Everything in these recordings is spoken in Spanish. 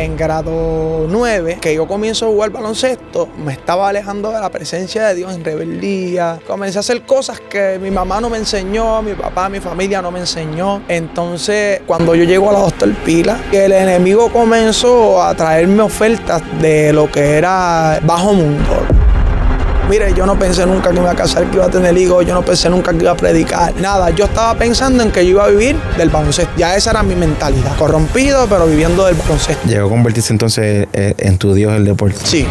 en grado 9, que yo comienzo a jugar baloncesto, me estaba alejando de la presencia de Dios en rebeldía. Comencé a hacer cosas que mi mamá no me enseñó, mi papá, mi familia no me enseñó. Entonces, cuando yo llego a la Doctor Pila, el enemigo comenzó a traerme ofertas de lo que era bajo mundo. Mire, yo no pensé nunca que me iba a casar, que iba a tener hijos, yo no pensé nunca que iba a predicar, nada. Yo estaba pensando en que yo iba a vivir del baloncesto. Ya esa era mi mentalidad. Corrompido, pero viviendo del baloncesto. ¿Llegó a convertirse entonces en tu Dios el deporte? Sí.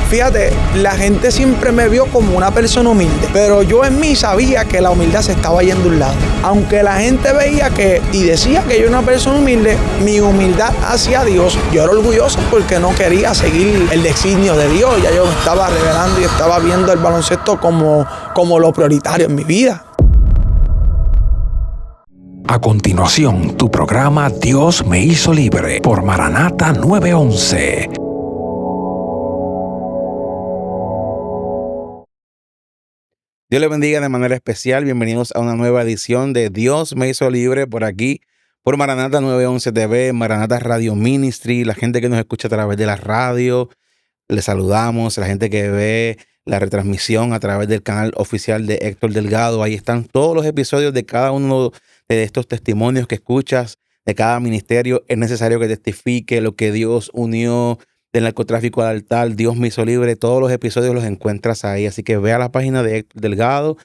Fíjate, la gente siempre me vio como una persona humilde, pero yo en mí sabía que la humildad se estaba yendo a un lado. Aunque la gente veía y decía que yo era una persona humilde, mi humildad hacia Dios, yo era orgulloso porque no quería seguir el designio de Dios. Ya yo me estaba revelando y estaba viendo el baloncesto como lo prioritario en mi vida. A continuación, tu programa Dios me hizo libre por Maranata 911. Dios les bendiga de manera especial. Bienvenidos a una nueva edición de Dios me hizo libre por aquí, por Maranata 911 TV, Maranata Radio Ministry, la gente que nos escucha a través de la radio. Les saludamos, la gente que ve la retransmisión a través del canal oficial de Héctor Delgado. Ahí están todos los episodios de cada uno de estos testimonios que escuchas de cada ministerio. Es necesario que testifique lo que Dios unió del narcotráfico al altar. Dios me hizo libre. Todos los episodios los encuentras ahí. Así que ve a la página de Héctor Delgado,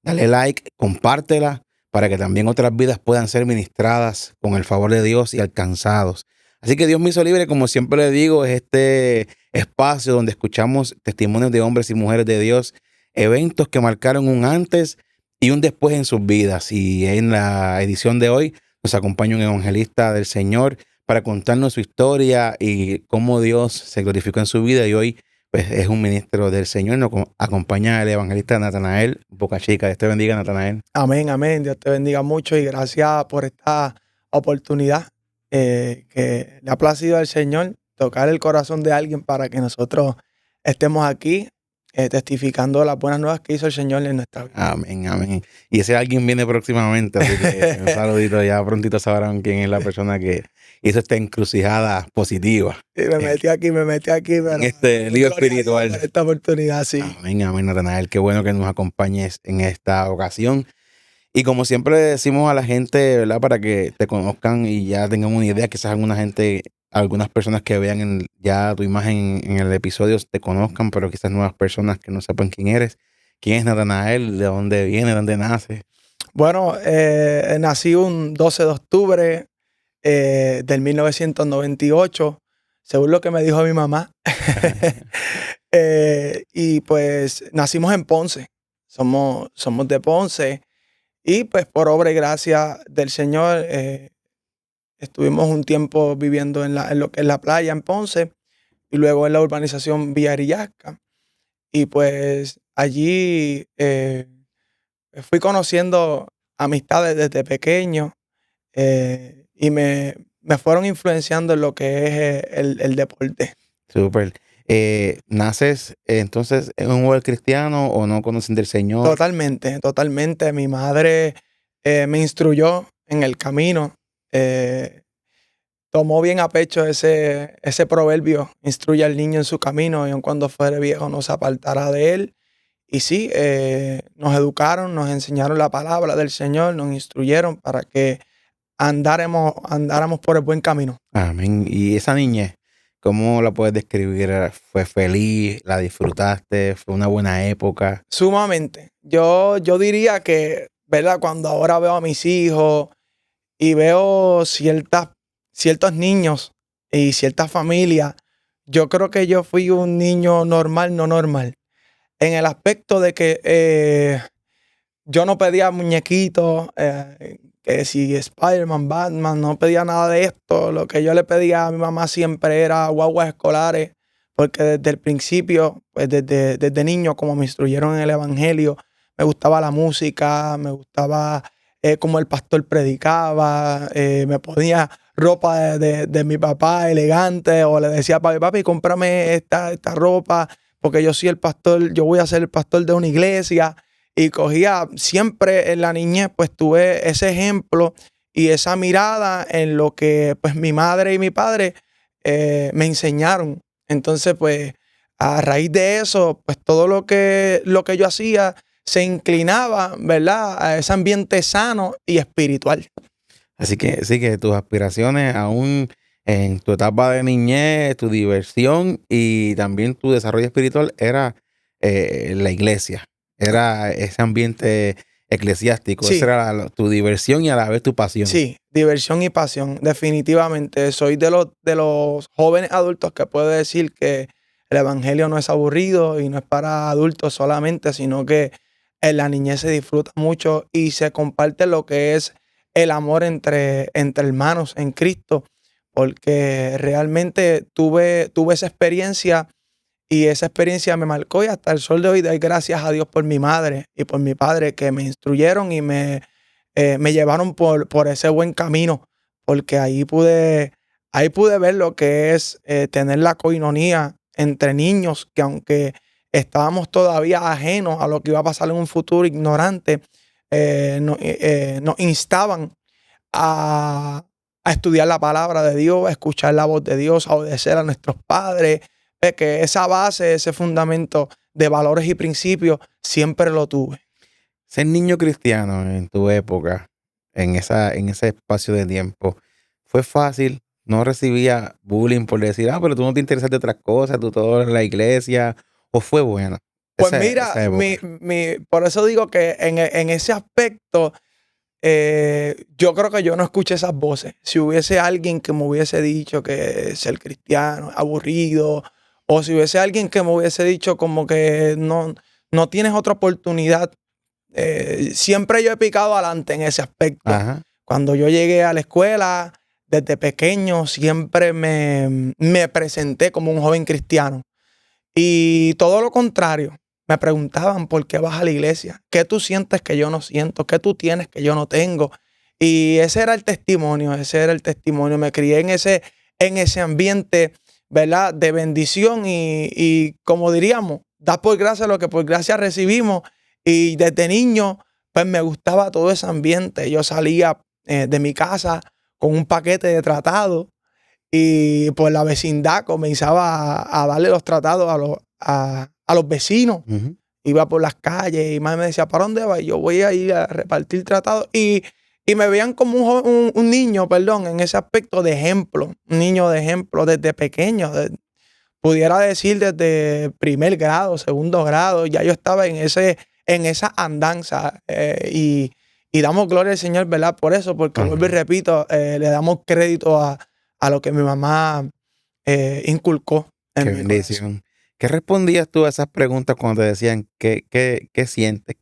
dale like, compártela para que también otras vidas puedan ser ministradas con el favor de Dios y alcanzados. Así que Dios me hizo libre, como siempre le digo, es este espacio donde escuchamos testimonios de hombres y mujeres de Dios, eventos que marcaron un antes y un después en sus vidas. Y en la edición de hoy nos acompaña un evangelista del Señor para contarnos su historia y cómo Dios se glorificó en su vida. Y hoy pues, es un ministro del Señor. Nos acompaña el evangelista Natanael Boca Chica. Dios te bendiga, Natanael. Amén, amén. Dios te bendiga mucho y gracias por esta oportunidad que le ha placido al Señor tocar el corazón de alguien para que nosotros estemos aquí testificando las buenas nuevas que hizo el Señor en nuestra vida. Amén, amén. Y ese alguien viene próximamente, así que un saludito. Ya prontito sabrán quién es la persona que hizo esta encrucijada positiva. Y me metí aquí, pero en este lío espiritual. Por esta oportunidad, sí. Amén, amén, Natanael. Qué bueno que nos acompañes en esta ocasión. Y como siempre le decimos a la gente, ¿verdad? Para que te conozcan y ya tengan una idea, quizás algunas personas que vean ya tu imagen en el episodio te conozcan, pero quizás nuevas personas que no sepan quién eres. ¿Quién es Natanael? ¿De dónde viene? ¿De dónde nace? Bueno, nací un 12 de octubre del 1998, según lo que me dijo mi mamá. Y pues nacimos en Ponce. Somos de Ponce. Y pues por obra y gracia del Señor estuvimos un tiempo viviendo en lo que es la playa en Ponce y luego en la urbanización Villa Arillasca. Y pues allí fui conociendo amistades desde pequeño y me fueron influenciando en lo que es el deporte. Súper. ¿Naces entonces en un hogar cristiano o no conocen del Señor? Totalmente, totalmente. Mi madre me instruyó en el camino. Tomó bien a pecho ese proverbio: instruye al niño en su camino y aun cuando fuere viejo no se apartará de él. Y sí, nos educaron, nos enseñaron la palabra del Señor, nos instruyeron para que andáramos por el buen camino. Amén. ¿Y esa niñez, cómo la puedes describir? ¿Fue feliz? ¿La disfrutaste? ¿Fue una buena época? Sumamente. Yo diría que, ¿verdad? Cuando ahora veo a mis hijos y veo ciertos niños y ciertas familias, yo creo que yo fui un niño normal, no normal. En el aspecto de que yo no pedía muñequitos, que si Spider-Man, Batman, no pedía nada de esto. Lo que yo le pedía a mi mamá siempre era guaguas escolares, porque desde el principio, pues desde niño, como me instruyeron en el evangelio, me gustaba la música, me gustaba cómo el pastor predicaba, me ponía ropa de mi papá elegante, o le decía: papi, cómprame esta ropa, porque yo soy el pastor, yo voy a ser el pastor de una iglesia. Y cogía siempre en la niñez, pues tuve ese ejemplo y esa mirada en lo que pues mi madre y mi padre me enseñaron. Entonces, pues, a raíz de eso, pues todo lo que yo hacía se inclinaba, ¿verdad?, a ese ambiente sano y espiritual. Así que sí, que tus aspiraciones aún en tu etapa de niñez, tu diversión y también tu desarrollo espiritual era la iglesia, era ese ambiente eclesiástico, esa Sí, era tu diversión y a la vez tu pasión. sí, diversión y pasión, definitivamente. Soy de los jóvenes adultos que puedo decir que el evangelio no es aburrido y no es para adultos solamente, sino que en la niñez se disfruta mucho y se comparte lo que es el amor entre hermanos en Cristo, porque realmente tuve esa experiencia y esa experiencia me marcó y hasta el sol de hoy doy gracias a Dios por mi madre y por mi padre que me instruyeron y me llevaron por ese buen camino, porque ahí pude ver lo que es tener la coinonía entre niños, que aunque estábamos todavía ajenos a lo que iba a pasar en un futuro ignorante, nos instaban a, a estudiar la palabra de Dios, a escuchar la voz de Dios, a obedecer a nuestros padres, que esa base, ese fundamento de valores y principios siempre lo tuve. Ser niño cristiano en tu época, en ese espacio de tiempo, ¿fue fácil? ¿No recibía bullying por decir, pero tú no te interesas de otras cosas, tú todo en la iglesia? ¿O fue bueno Pues esa mira, época? por eso digo que en ese aspecto, yo creo que yo no escuché esas voces. Si hubiese alguien que me hubiese dicho que ser cristiano es aburrido, o si hubiese alguien que me hubiese dicho como que no tienes otra oportunidad, siempre yo he picado adelante en ese aspecto. Ajá. Cuando yo llegué a la escuela, desde pequeño, siempre me presenté como un joven cristiano. Y todo lo contrario, me preguntaban por qué vas a la iglesia, qué tú sientes que yo no siento, qué tú tienes que yo no tengo. Y ese era el testimonio, ese era el testimonio. Me crié en ese ambiente, ¿verdad?, de bendición y como diríamos, da por gracia lo que por gracia recibimos. Y desde niño, pues me gustaba todo ese ambiente. Yo salía de mi casa con un paquete de tratados y por la vecindad comenzaba a darle los tratados a los vecinos. Ujú. Iba por las calles y mamá me decía, ¿para dónde vas? Y yo voy a ir a repartir tratados. Y me veían como un niño, perdón, en ese aspecto de ejemplo. Un niño de ejemplo desde pequeño. Pudiera decir desde primer grado, segundo grado. Ya yo estaba en esa andanza. Y damos gloria al Señor, ¿verdad? Por eso, porque Amén. vuelvo y repito, le damos crédito a lo que mi mamá inculcó en Qué mi corazón. bendición. ¿Qué respondías tú a esas preguntas cuando te decían qué sientes?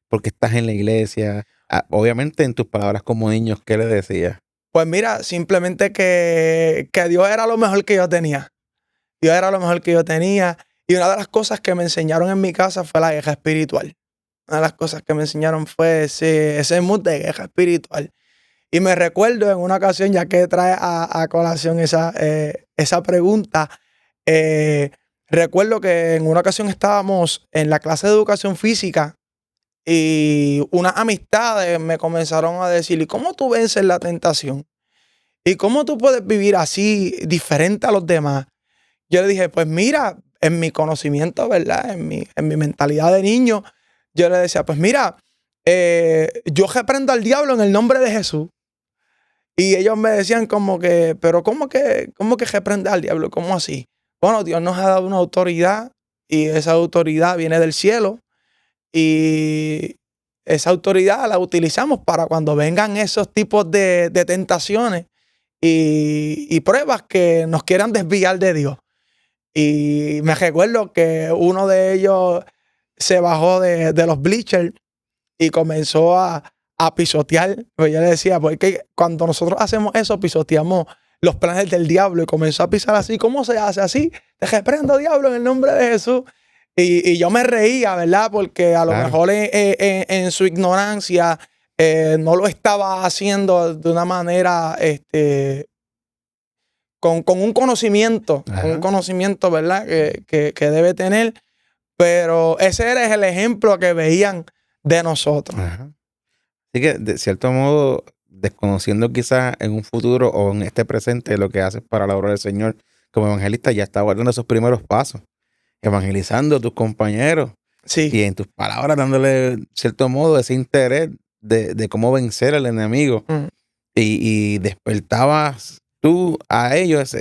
¿Por qué estás en la iglesia? Obviamente en tus palabras como niños, ¿qué le decías? Pues mira, simplemente que Dios era lo mejor que yo tenía. Dios era lo mejor que yo tenía. Y una de las cosas que me enseñaron en mi casa fue la guerra espiritual. Una de las cosas que me enseñaron fue ese mood de guerra espiritual. Y me recuerdo en una ocasión, ya que trae a colación esa pregunta, recuerdo que en una ocasión estábamos en la clase de educación física y unas amistades me comenzaron a decir, ¿y cómo tú vences la tentación? ¿Y cómo tú puedes vivir así diferente a los demás? Yo le dije, pues mira, en mi conocimiento, ¿verdad? En mi mentalidad de niño, yo le decía, pues mira, yo reprendo al diablo en el nombre de Jesús. Y ellos me decían como que, pero ¿cómo que reprende al diablo? ¿Cómo así? Bueno, Dios nos ha dado una autoridad y esa autoridad viene del cielo y esa autoridad la utilizamos para cuando vengan esos tipos de tentaciones y pruebas que nos quieran desviar de Dios. Y me recuerdo que uno de ellos se bajó de los bleachers y comenzó a pisotear. Pues yo le decía, porque cuando nosotros hacemos eso, pisoteamos los planes del diablo y comenzó a pisar así. ¿Cómo se hace así? Te reprendo, diablo, en el nombre de Jesús. Y yo me reía, ¿verdad? Porque a lo Claro. mejor en su ignorancia no lo estaba haciendo de una manera con un conocimiento, Ajá. con un conocimiento, ¿verdad? Que debe tener. Pero ese era el ejemplo que veían de nosotros. Ajá. Así que, de cierto modo, desconociendo quizás en un futuro o en este presente lo que haces para la obra del Señor como evangelista, ya estás dando esos primeros pasos, evangelizando a tus compañeros Sí, y en tus palabras dándole, cierto modo, ese interés de cómo vencer al enemigo. mm, Y despertabas tú a ellos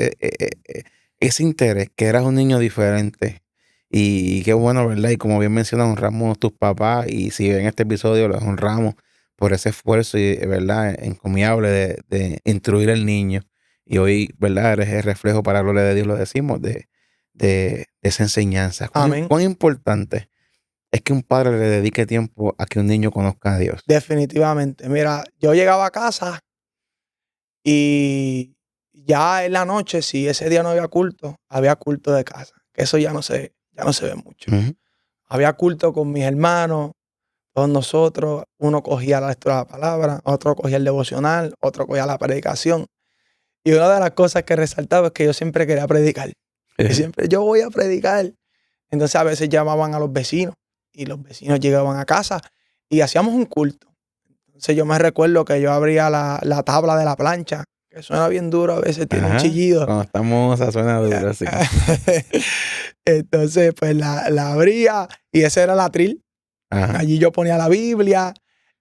ese interés, que eras un niño diferente. Y qué bueno, ¿verdad? Y como bien mencionas, honramos a tus papás y si ven este episodio, los honramos por ese esfuerzo y, ¿verdad? Encomiable de instruir al niño. Y hoy, ¿verdad? Eres el reflejo para la gloria de Dios, lo decimos, de esa enseñanza. amén. ¿Cuán importante es que un padre le dedique tiempo a que un niño conozca a Dios? Definitivamente. Mira, yo llegaba a casa y ya en la noche, si ese día no había culto de casa. Que eso ya no se ve mucho. Ujú. Había culto con mis hermanos, todos nosotros. Uno cogía la lectura de la palabra, otro cogía el devocional, otro cogía la predicación. Y una de las cosas que resaltaba es que yo siempre quería predicar. Y siempre yo voy a predicar. Entonces a veces llamaban a los vecinos y los vecinos llegaban a casa y hacíamos un culto. Entonces yo me recuerdo que yo abría la tabla de la plancha, que suena bien duro, a veces tiene un Ajá. chillido. Cuando estamos a suena duro, así. Entonces pues la abría y ese era el atril. Ajá. Allí yo ponía la Biblia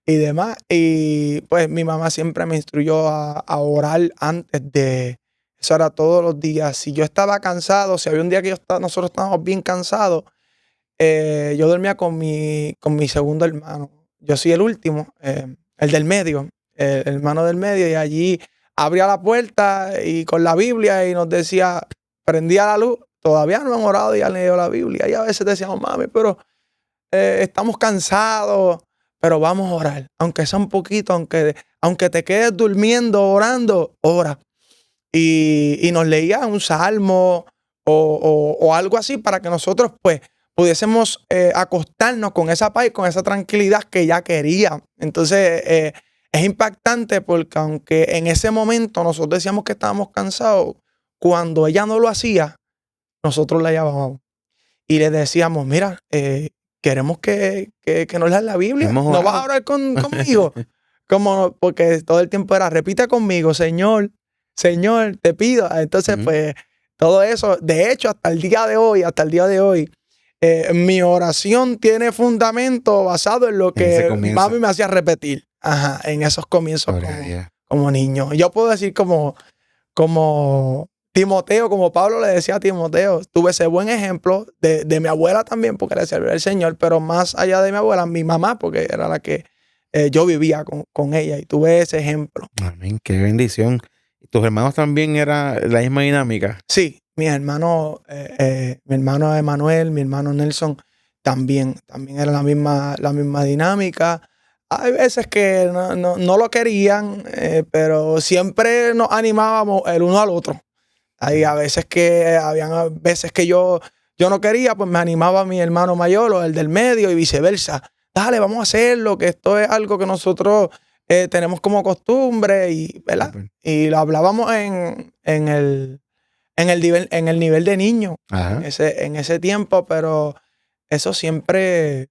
y demás. Y pues mi mamá siempre me instruyó a orar antes de... Eso era todos los días. Si yo estaba cansado, si había un día que nosotros estábamos bien cansados, yo dormía con mi segundo hermano. Yo soy el último, el del medio, el hermano del medio. Y allí abría la puerta y con la Biblia y nos decía, prendía la luz. Todavía no han orado y han leído la Biblia. Y a veces decíamos, mami, pero estamos cansados, pero vamos a orar. Aunque sea un poquito, aunque te quedes durmiendo, orando, ora. Y nos leía un salmo o algo así para que nosotros pues pudiésemos acostarnos con esa paz y con esa tranquilidad que ella quería. Entonces es impactante porque aunque en ese momento nosotros decíamos que estábamos cansados, cuando ella no lo hacía, nosotros la llamábamos y le decíamos, mira, queremos que nos leas la Biblia. Hemos ¿No vas orado. a orar conmigo? Porque todo el tiempo era, repite conmigo, Señor, Señor, te pido. Entonces, Ujú. pues, todo eso, de hecho, hasta el día de hoy, mi oración tiene fundamento basado en lo En ese que comienzo. mami me hacía repetir. Ajá, en esos comienzos Gloria a Dios. como niño. Yo puedo decir como Timoteo, como Pablo le decía a Timoteo, tuve ese buen ejemplo de mi abuela también, porque le servía al Señor, pero más allá de mi abuela, mi mamá, porque era la que yo vivía con ella y tuve ese ejemplo. Amén, qué bendición. ¿Tus hermanos también era la misma dinámica? Sí, mi hermano Emanuel, mi hermano Nelson, también era la misma dinámica. Hay veces que no lo querían, pero siempre nos animábamos el uno al otro. Hay habían veces que yo no quería, pues me animaba mi hermano mayor o el del medio y viceversa. Dale, vamos a hacerlo, que esto es algo que nosotros tenemos como costumbre y, ¿verdad? Súper. Y lo hablábamos en el nivel de niño, Ajá. en ese tiempo, pero eso siempre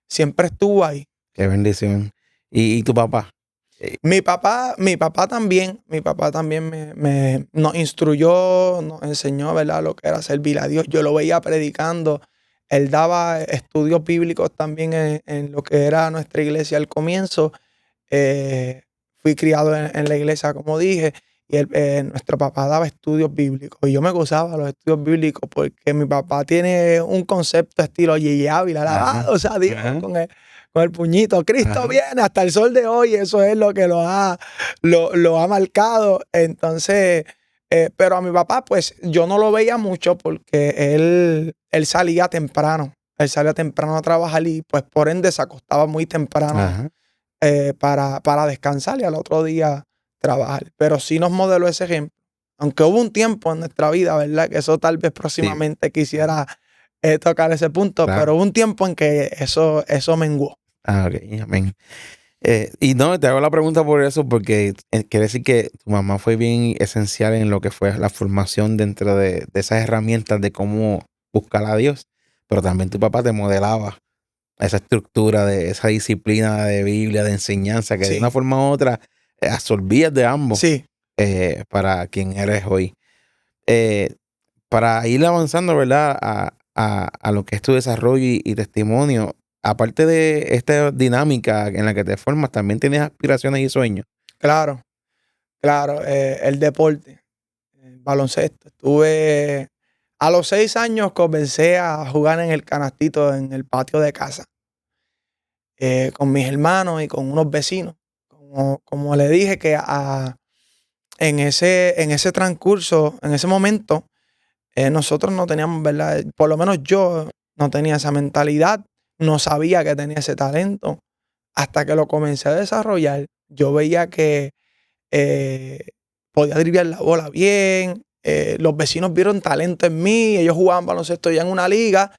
estuvo ahí. Qué bendición. ¿Y tu papá? Mi papá también nos instruyó, nos enseñó, ¿verdad?, lo que era servir a Dios. Yo lo veía predicando. Él daba estudios bíblicos también en lo que era nuestra iglesia al comienzo. Fui criado en la iglesia, como dije, y nuestro papá daba estudios bíblicos. Y yo me gozaba los estudios bíblicos porque mi papá tiene un concepto estilo Yeye Ávila, alabado sea Dios, Ajá. con el puñito. Cristo Ajá. viene hasta el sol de hoy. Eso es lo que lo ha marcado. Entonces, pero a mi papá, pues yo no lo veía mucho porque él salía temprano. Él salía temprano a trabajar y pues por ende se acostaba muy temprano Ajá. para descansar y al otro día trabajar. Pero sí nos modeló ese ejemplo. Aunque hubo un tiempo en nuestra vida, ¿verdad? Que eso tal vez próximamente quisiera tocar ese punto, Claro. pero hubo un tiempo en que eso menguó. Ah, ok, amén. Y no, te hago la pregunta por eso, porque quiere decir que tu mamá fue bien esencial en lo que fue la formación dentro de esas herramientas de cómo buscar a Dios, pero también tu papá te modelaba esa estructura de esa disciplina de Biblia, de enseñanza, que de Sí. una forma u otra absorbías de ambos Sí, para quien eres hoy. Para ir avanzando, ¿verdad? A lo que es tu desarrollo y testimonio, aparte de esta dinámica en la que te formas, también tienes aspiraciones y sueños. claro, claro. El deporte, el baloncesto. Estuve a los 6 años, comencé a jugar en el canastito en el patio de casa, con mis hermanos y con unos vecinos. Como le dije que en ese transcurso, en ese momento, nosotros no teníamos, ¿verdad? Por lo menos yo no tenía esa mentalidad, no sabía que tenía ese talento. Hasta que lo comencé a desarrollar, yo veía que eh, podía driblar la bola bien. Los vecinos vieron talento en mí, ellos jugaban baloncesto ya en una liga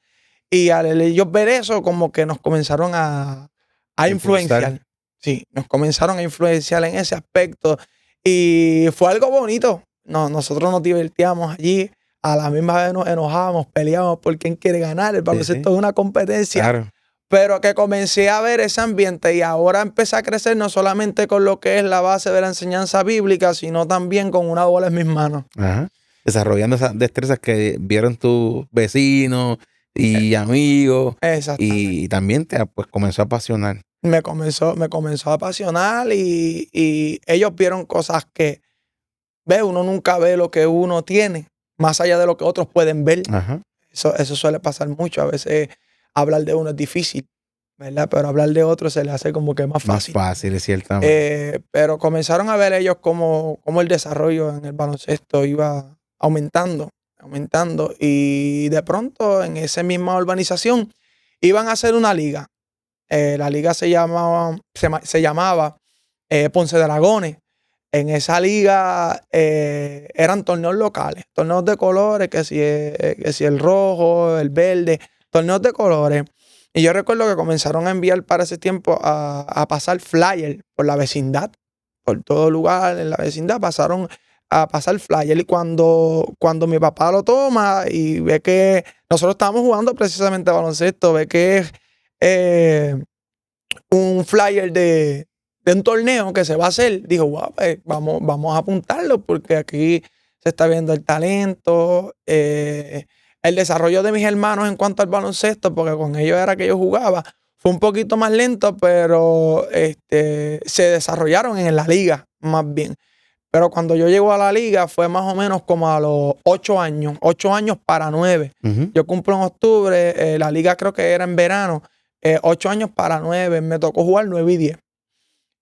y al ellos ver eso como que nos comenzaron a Impulsar. influenciar. Sí, nos comenzaron a influenciar en ese aspecto y fue algo bonito. No, nosotros nos divertíamos allí, a la misma vez nos enojábamos, peleábamos por quién quiere ganar. El Sí, baloncesto sí. es una competencia. Claro. Pero que comencé a ver ese ambiente y ahora empecé a crecer no solamente con lo que es la base de la enseñanza bíblica, sino también con una bola en mis manos. Ajá. Desarrollando esas destrezas que vieron tus vecinos y amigos Exactamente. y también te pues comenzó a apasionar. Me comenzó a apasionar y ellos vieron cosas que, uno nunca ve lo que uno tiene, más allá de lo que otros pueden ver. Ajá. Eso suele pasar mucho. A veces hablar de uno es difícil, ¿verdad? Pero hablar de otro se le hace como que más Más fácil. fácil, ciertamente. Pero comenzaron a ver ellos cómo el desarrollo en el baloncesto iba aumentando y de pronto en esa misma urbanización iban a hacer una liga. La liga se llamaba Ponce Dragones. En esa liga eran torneos locales, torneos de colores, que si el rojo, el verde, torneos de colores. Y yo recuerdo que comenzaron a enviar para ese tiempo a pasar flyers por la vecindad, por todo lugar en la vecindad pasaron a pasar flyer. Y cuando mi papá lo toma y ve que nosotros estábamos jugando precisamente baloncesto, ve que es un flyer de un torneo que se va a hacer, dijo, wow, vamos a apuntarlo porque aquí se está viendo el talento, el desarrollo de mis hermanos en cuanto al baloncesto, porque con ellos era que yo jugaba, fue un poquito más lento, pero se desarrollaron en la liga más bien. Pero cuando yo llego a la liga fue más o menos como a los 8 años, 8 años para 9. Ujú. Yo cumplo en octubre, la liga creo que era en verano, 8 años para 9, me tocó jugar 9 y 10.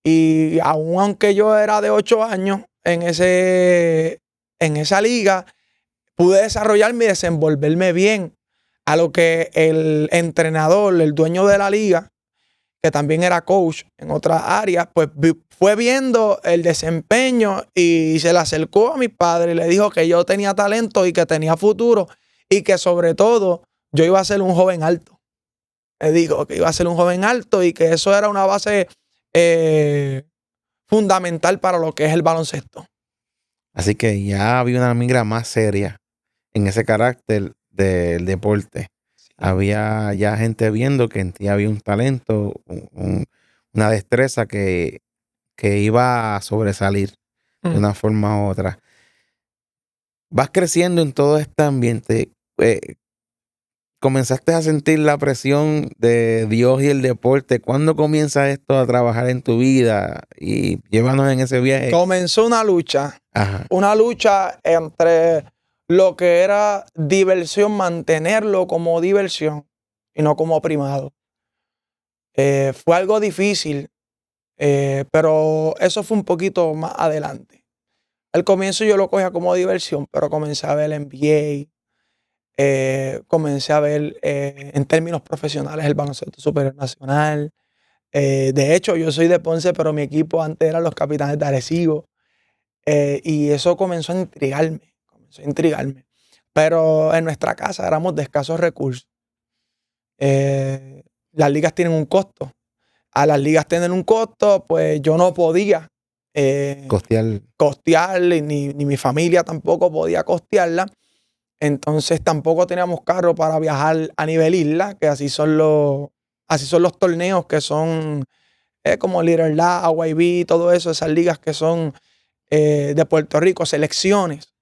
Y aunque yo era de 8 años en esa liga, pude desarrollarme y desenvolverme bien. A lo que el entrenador, el dueño de la liga, que también era coach en otras áreas, pues fue viendo el desempeño y se le acercó a mi padre y le dijo que yo tenía talento y que tenía futuro y que sobre todo yo iba a ser un joven alto. Le digo que iba a ser un joven alto y que eso era una base fundamental para lo que es el baloncesto. Así que ya había una migra más seria en ese carácter del deporte. Había ya gente viendo que en ti había un talento, una destreza que iba a sobresalir de una forma u otra. Vas creciendo en todo este ambiente. Comenzaste a sentir la presión de Dios y el deporte. ¿Cuándo comienza esto a trabajar en tu vida? Y llévanos en ese viaje. Comenzó una lucha. Ajá. Una lucha entre lo que era diversión, mantenerlo como diversión y no como primado. Fue algo difícil, pero eso fue un poquito más adelante. Al comienzo yo lo cogía como diversión, pero comencé a ver el NBA, comencé a ver en términos profesionales el baloncesto superior nacional. De hecho, yo soy de Ponce, pero mi equipo antes eran los Capitanes de Arecibo. Y eso comenzó a intrigarme. Pero en nuestra casa éramos de escasos recursos. Las ligas tienen un costo. A las ligas tener un costo, pues yo no podía costearla, ni mi familia tampoco podía costearla. Entonces tampoco teníamos carro para viajar a nivel isla, que así son los torneos que son como Little La, YB, todo eso, esas ligas que son de Puerto Rico, selecciones.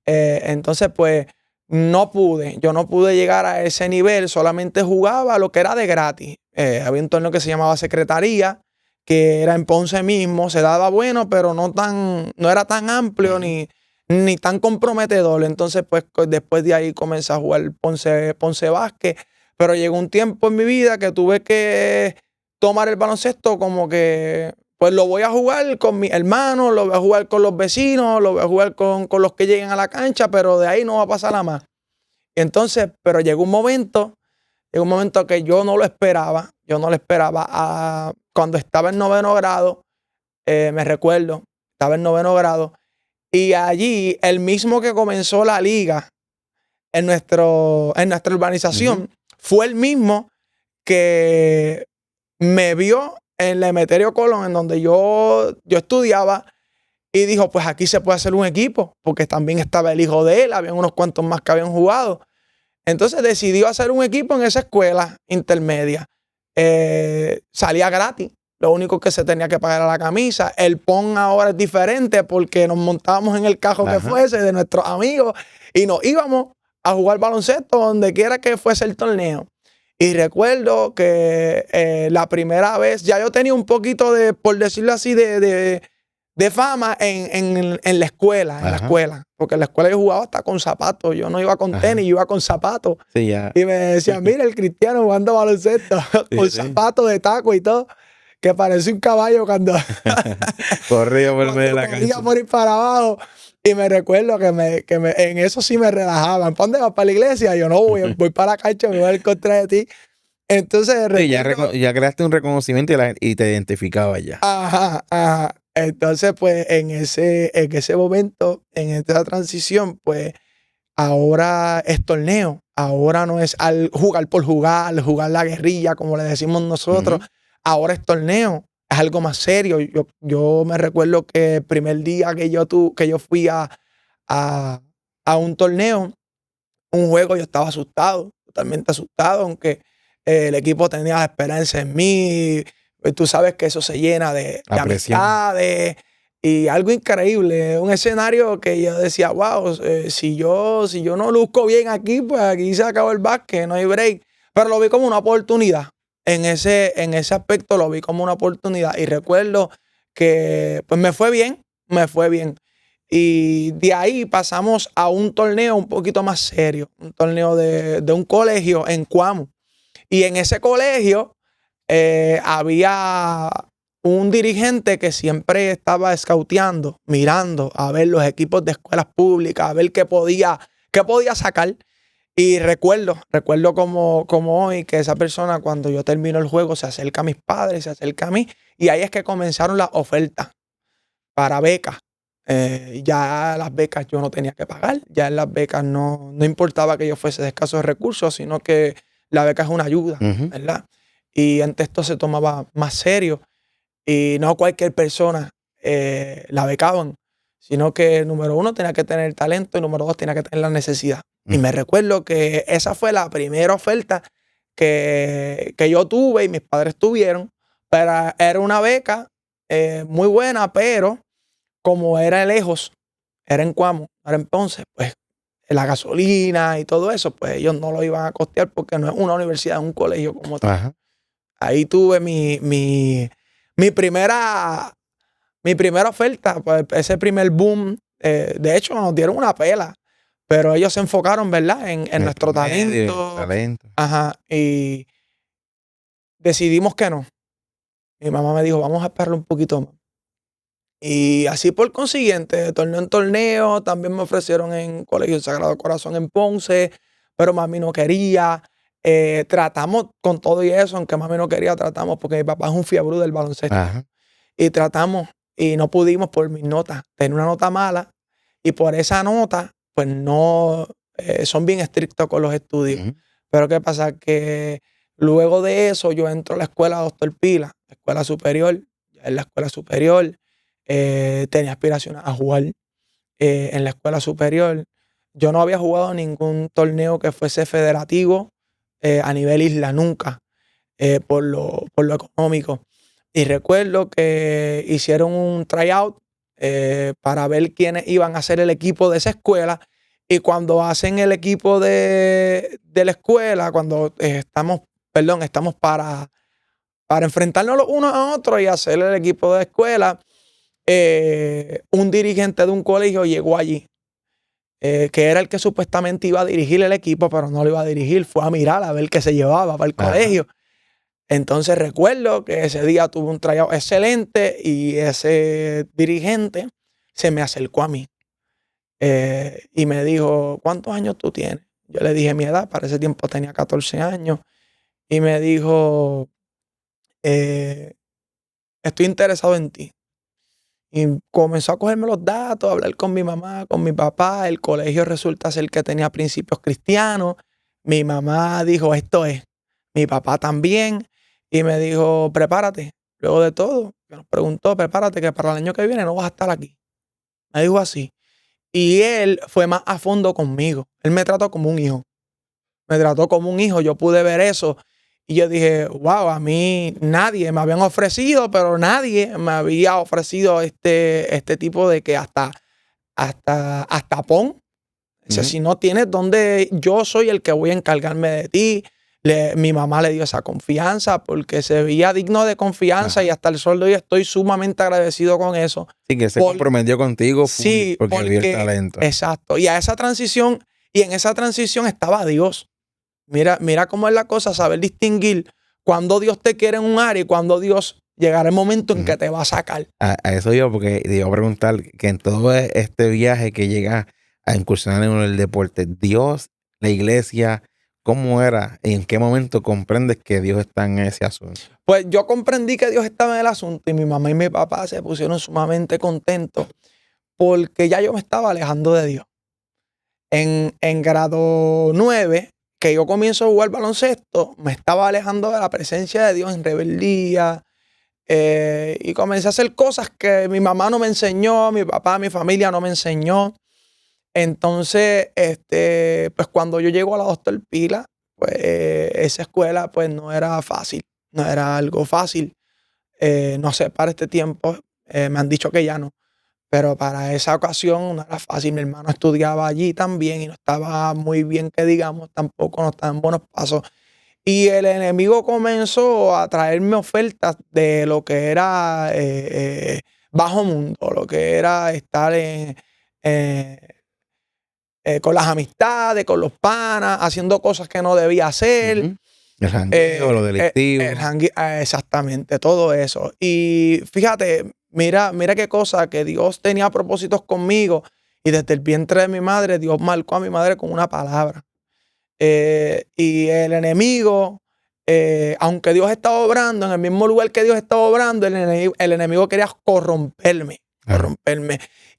Entonces, pues, yo no pude llegar a ese nivel, solamente jugaba lo que era de gratis. Había un torneo que se llamaba Secretaría, que era en Ponce mismo, se daba bueno, pero no era tan amplio ni tan comprometedor. Entonces, pues, después de ahí comencé a jugar Ponce Básquet, pero llegó un tiempo en mi vida que tuve que tomar el baloncesto como que, pues lo voy a jugar con mis hermanos, lo voy a jugar con los vecinos, lo voy a jugar con los que lleguen a la cancha, pero de ahí no va a pasar nada más. Y entonces, pero llegó un momento que yo no lo esperaba. Cuando estaba en 9º grado, me recuerdo, estaba en 9º grado, y allí el mismo que comenzó la liga en nuestra urbanización fue el mismo que me vio en la Emeterio Colón, en donde yo estudiaba, y dijo, pues aquí se puede hacer un equipo, porque también estaba el hijo de él, habían unos cuantos más que habían jugado. Entonces decidió hacer un equipo en esa escuela intermedia. Salía gratis. Lo único que se tenía que pagar era la camisa. El PON ahora es diferente porque nos montábamos en el carro que fuese de nuestros amigos y nos íbamos a jugar baloncesto donde quiera que fuese el torneo. Y recuerdo que la primera vez, ya yo tenía un poquito de, por decirlo así, de fama en la escuela, porque en la escuela yo jugaba hasta con zapatos, yo no iba con tenis, yo iba con zapatos. Sí, ya. Y me decían, mira el Cristiano jugando baloncesto, con zapatos de taco y todo, que parecía un caballo cuando corría por medio de la cancha. por ir para abajo. Y me recuerdo que en eso sí me relajaban. ¿Para dónde vas? ¿Para la iglesia? Yo no, voy para la cancha, me voy a ir contra de ti. Entonces, sí, ya creaste un reconocimiento y te identificaba ya. Ajá. Entonces, pues, en ese momento, en esta transición, pues, ahora es torneo. Ahora no es jugar por jugar la guerrilla, como le decimos nosotros. Ahora es torneo. Es algo más serio. Yo me recuerdo que el primer día que yo fui a un torneo, un juego, yo estaba asustado, totalmente asustado, aunque el equipo tenía esperanza en mí. Tú sabes que eso se llena de amistades y algo increíble. Un escenario que yo decía, wow, si yo no luzco bien aquí, pues aquí se acabó el básquet, no hay break. Pero lo vi como una oportunidad. En ese aspecto lo vi como una oportunidad. Y recuerdo que pues me fue bien. Y de ahí pasamos a un torneo un poquito más serio, un torneo de un colegio en Cuamo. Y en ese colegio había un dirigente que siempre estaba scouteando, mirando a ver los equipos de escuelas públicas, a ver qué podía sacar. Y recuerdo como hoy que esa persona, cuando yo termino el juego, se acerca a mis padres, se acerca a mí, y ahí es que comenzaron las ofertas para becas. Ya las becas yo no tenía que pagar, ya en las becas no importaba que yo fuese de escasos recursos, sino que la beca es una ayuda, ¿verdad? Y antes esto se tomaba más serio y no cualquier persona la becaban, sino que número uno tenía que tener talento y número dos tenía que tener la necesidad. Y me recuerdo que esa fue la primera oferta que yo tuve y mis padres tuvieron, pero era una beca muy buena, pero como era lejos, era en Cuamo, era en Ponce, pues la gasolina y todo eso, pues ellos no lo iban a costear porque no es una universidad, es un colegio como tal. Ahí tuve mi primera oferta, pues ese primer boom. De hecho, nos dieron una pela, pero ellos se enfocaron, ¿verdad? En nuestro talento. Ajá. Y decidimos que no. Mi mamá me dijo, vamos a esperar un poquito más. Y así por consiguiente, de torneo en torneo, también me ofrecieron en Colegio Sagrado Corazón en Ponce, pero mami no quería. Tratamos con todo y eso, aunque mami no quería, tratamos porque mi papá es un fiebrú del baloncesto. Y tratamos y no pudimos por mis notas. Tenía una nota mala y por esa nota, pues no, son bien estrictos con los estudios. Pero ¿qué pasa? Que luego de eso yo entro a la escuela Doctor Pila, escuela superior. Ya en la escuela superior tenía aspiraciones a jugar en la escuela superior. Yo no había jugado ningún torneo que fuese federativo a nivel isla, nunca, por lo económico. Y recuerdo que hicieron un tryout para ver quiénes iban a ser el equipo de esa escuela. Y cuando hacen el equipo de la escuela, cuando estamos para enfrentarnos los unos a otros y hacer el equipo de escuela, un dirigente de un colegio llegó allí, que era el que supuestamente iba a dirigir el equipo, pero no lo iba a dirigir, fue a mirar a ver qué se llevaba para el colegio. Entonces recuerdo que ese día tuve un tryout excelente y ese dirigente se me acercó a mí y me dijo, ¿cuántos años tú tienes? Yo le dije mi edad, para ese tiempo tenía 14 años, y me dijo, estoy interesado en ti. Y comenzó a cogerme los datos, a hablar con mi mamá, con mi papá. El colegio resulta ser que tenía principios cristianos. Mi mamá dijo, esto es. Mi papá también. Y me dijo, prepárate. Luego de todo, me nos preguntó, prepárate que para el año que viene no vas a estar aquí. Me dijo así. Y él fue más a fondo conmigo. Él me trató como un hijo. Me trató como un hijo. Yo pude ver eso. Y yo dije, wow, a mí nadie me habían ofrecido, pero nadie me había ofrecido este tipo de que hasta pon. O sea, si no tienes donde yo soy el que voy a encargarme de ti. Mi mamá le dio esa confianza porque se veía digno de confianza y hasta el sol de hoy estoy sumamente agradecido con eso. Sí, que se comprometió contigo sí, porque vio el talento. Exacto. Y a esa transición, y en esa transición estaba Dios. Mira cómo es la cosa, saber distinguir cuando Dios te quiere en un área y cuando Dios llegará el momento en que te va a sacar. A eso yo, porque te iba a preguntar que en todo este viaje que llegas a incursionar en el deporte, Dios, la iglesia, ¿cómo era? ¿Y en qué momento comprendes que Dios está en ese asunto? Pues yo comprendí que Dios estaba en el asunto y mi mamá y mi papá se pusieron sumamente contentos porque ya yo me estaba alejando de Dios. En grado 9, que yo comienzo a jugar baloncesto, me estaba alejando de la presencia de Dios en rebeldía y comencé a hacer cosas que mi mamá no me enseñó, mi papá, mi familia no me enseñó. Entonces, pues cuando yo llego a la Doctor Pila, pues esa escuela pues no era fácil, no era algo fácil. No sé, para este tiempo me han dicho que ya no. Pero para esa ocasión no era fácil. Mi hermano estudiaba allí también y no estaba muy bien, que digamos, tampoco no estaba en buenos pasos. Y el enemigo comenzó a traerme ofertas de lo que era bajo mundo, lo que era estar con las amistades, con los panas, haciendo cosas que no debía hacer. El jangueo, lo delictivo. Exactamente, todo eso. Y fíjate, mira qué cosa, que Dios tenía propósitos conmigo y desde el vientre de mi madre, Dios marcó a mi madre con una palabra. Y el enemigo, aunque Dios estaba obrando en el mismo lugar que Dios estaba obrando, el enemigo quería corromperme.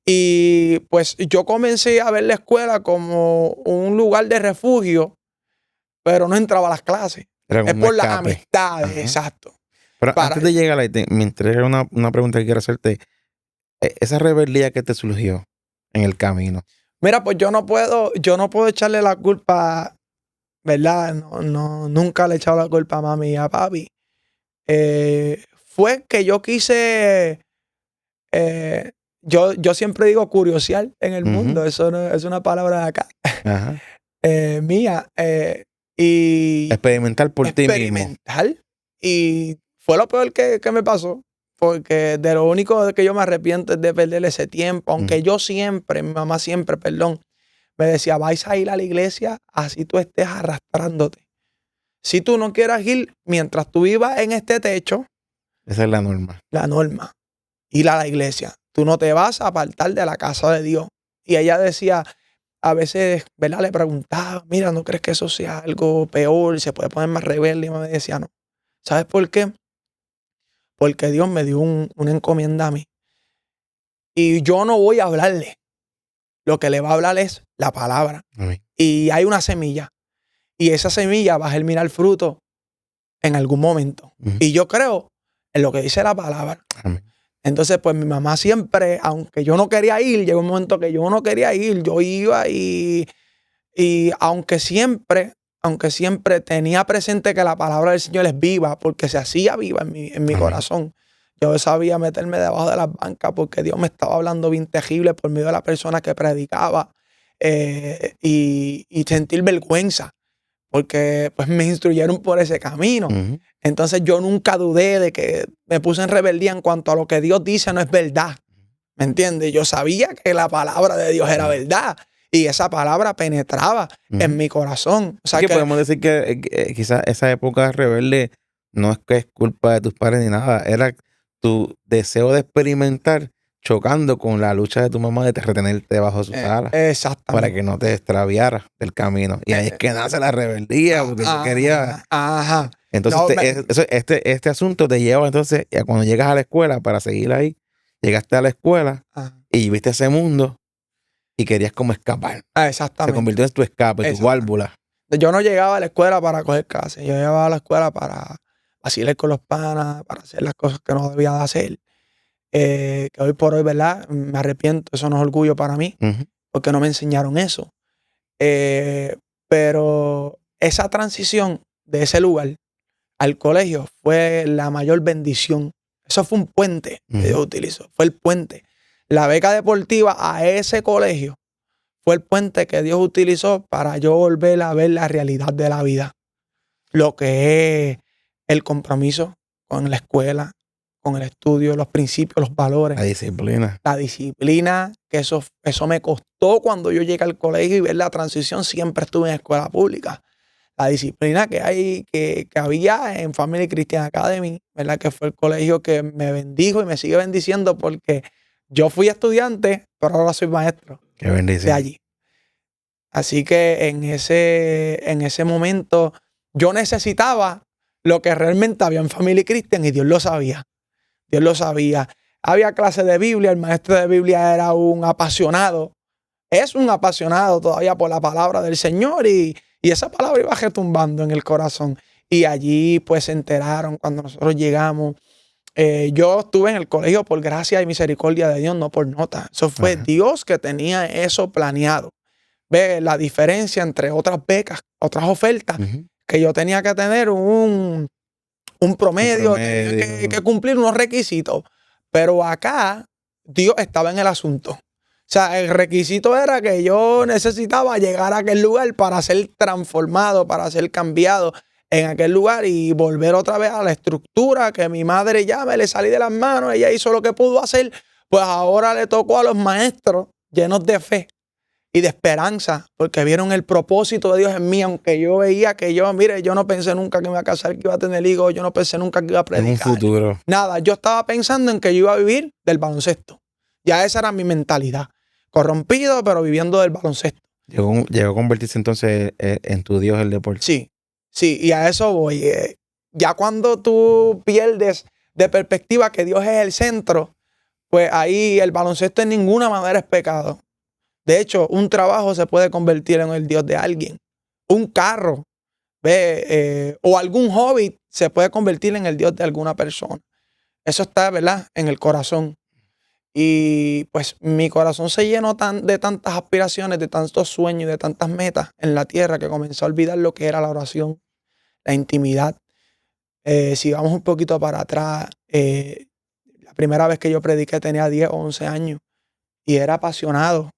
Y pues yo comencé a ver la escuela como un lugar de refugio, pero no entraba a las clases. Es por las amistades, exacto. Pero antes de llegar ahí, me entrega una pregunta que quiero hacerte. Esa rebeldía que te surgió en el camino. Mira, pues yo no puedo echarle la culpa, ¿verdad? No, nunca le he echado la culpa a mami y a papi. Fue que yo quise, yo siempre digo curiosear en el mundo. Eso no, es una palabra de acá. Mía. Y experimentar por ti mismo. Experimentar. Y fue lo peor que me pasó. Porque de lo único de que yo me arrepiento es de perder ese tiempo. Aunque mi mamá siempre, me decía, vais a ir a la iglesia así tú estés arrastrándote. Si tú no quieras ir, mientras tú vivas en este techo. Esa es la norma. La norma. Ir a la iglesia. Tú no te vas a apartar de la casa de Dios. Y ella decía, a veces, ¿verdad? Le preguntaba, mira, ¿no crees que eso sea algo peor? ¿Se puede poner más rebelde? Y me decía, no. ¿Sabes por qué? Porque Dios me dio una encomienda a mí. Y yo no voy a hablarle. Lo que le va a hablar es la palabra. Amén. Y hay una semilla. Y esa semilla va a germinar fruto en algún momento. Y yo creo en lo que dice la palabra. Amén. Entonces, pues mi mamá siempre, aunque yo no quería ir, llegó un momento que yo no quería ir, yo iba y aunque siempre tenía presente que la palabra del Señor es viva, porque se hacía viva en mi corazón. Yo sabía meterme debajo de las bancas porque Dios me estaba hablando bien terrible por medio de la persona que predicaba, y sentir vergüenza porque pues me instruyeron por ese camino. Ujú. Entonces yo nunca dudé de que me puse en rebeldía en cuanto a lo que Dios dice no es verdad. ¿Me entiendes? Yo sabía que la palabra de Dios era verdad y esa palabra penetraba en mi corazón. O sea que que podemos decir que quizás esa época rebelde no es que es culpa de tus padres ni nada, era tu deseo de experimentar chocando con la lucha de tu mamá de retenerte bajo sus alas para exactamente. que no te extraviaras del camino. Y ahí es que nace la rebeldía, porque yo quería. Ajá. Entonces, No, este asunto te lleva entonces, a cuando llegas a la escuela, para seguir ahí, llegaste a la escuela ajá. y viste ese mundo y querías como escapar. Se Exactamente. convirtió en tu escape, tu Exactamente. válvula. Yo no llegaba a la escuela para coger clases. Yo llegaba a la escuela para vacilar con los panas, para hacer las cosas que no debía de hacer. Que hoy por hoy, ¿verdad? Me arrepiento. Eso no es orgullo para mí, Ujú. porque no me enseñaron eso. Pero esa transición de ese lugar al colegio fue la mayor bendición. Eso fue un puente que Dios utilizó. Fue el puente. La beca deportiva a ese colegio fue el puente que Dios utilizó para yo volver a ver la realidad de la vida. Lo que es el compromiso con la escuela, con el estudio, los principios, los valores. La disciplina. La disciplina, que eso me costó cuando yo llegué al colegio y ver la transición. Siempre estuve en escuela pública. La disciplina que había en Family Christian Academy, ¿verdad? Que fue el colegio que me bendijo y me sigue bendiciendo porque yo fui estudiante, pero ahora soy maestro. Qué bendición. De allí. Así que en ese momento yo necesitaba lo que realmente había en Family Christian y Dios lo sabía. Dios lo sabía. Había clase de Biblia, el maestro de Biblia era un apasionado. Es un apasionado todavía por la palabra del Señor y esa palabra iba retumbando en el corazón. Y allí pues se enteraron cuando nosotros llegamos. Yo estuve en el colegio por gracia y misericordia de Dios, no por nota. Eso fue Dios que tenía eso planeado. Ve la diferencia entre otras becas, otras ofertas, que yo tenía que tener un promedio, tenía que cumplir unos requisitos. Pero acá Dios estaba en el asunto. O sea, el requisito era que yo necesitaba llegar a aquel lugar para ser transformado, para ser cambiado en aquel lugar y volver otra vez a la estructura que mi madre ya me le salí de las manos. Ella hizo lo que pudo hacer. Pues ahora le tocó a los maestros llenos de fe y de esperanza, porque vieron el propósito de Dios en mí, aunque yo veía que yo no pensé nunca que me iba a casar, que iba a tener hijos, yo no pensé nunca que iba a predicar. En un futuro. Nada, yo estaba pensando en que yo iba a vivir del baloncesto. Ya esa era mi mentalidad. Corrompido, pero viviendo del baloncesto. Llegó a convertirse entonces en tu Dios el deporte. Sí, y a eso voy. Ya cuando tú pierdes de perspectiva que Dios es el centro, pues ahí el baloncesto en ninguna manera es pecado. De hecho, un trabajo se puede convertir en el Dios de alguien. Un carro, o algún hobby se puede convertir en el Dios de alguna persona. Eso está, ¿verdad?, en el corazón. Y pues mi corazón se llenó de tantas aspiraciones, de tantos sueños y de tantas metas en la tierra que comencé a olvidar lo que era la oración, la intimidad. Si vamos un poquito para atrás, la primera vez que yo prediqué tenía 10 o 11 años y era apasionado.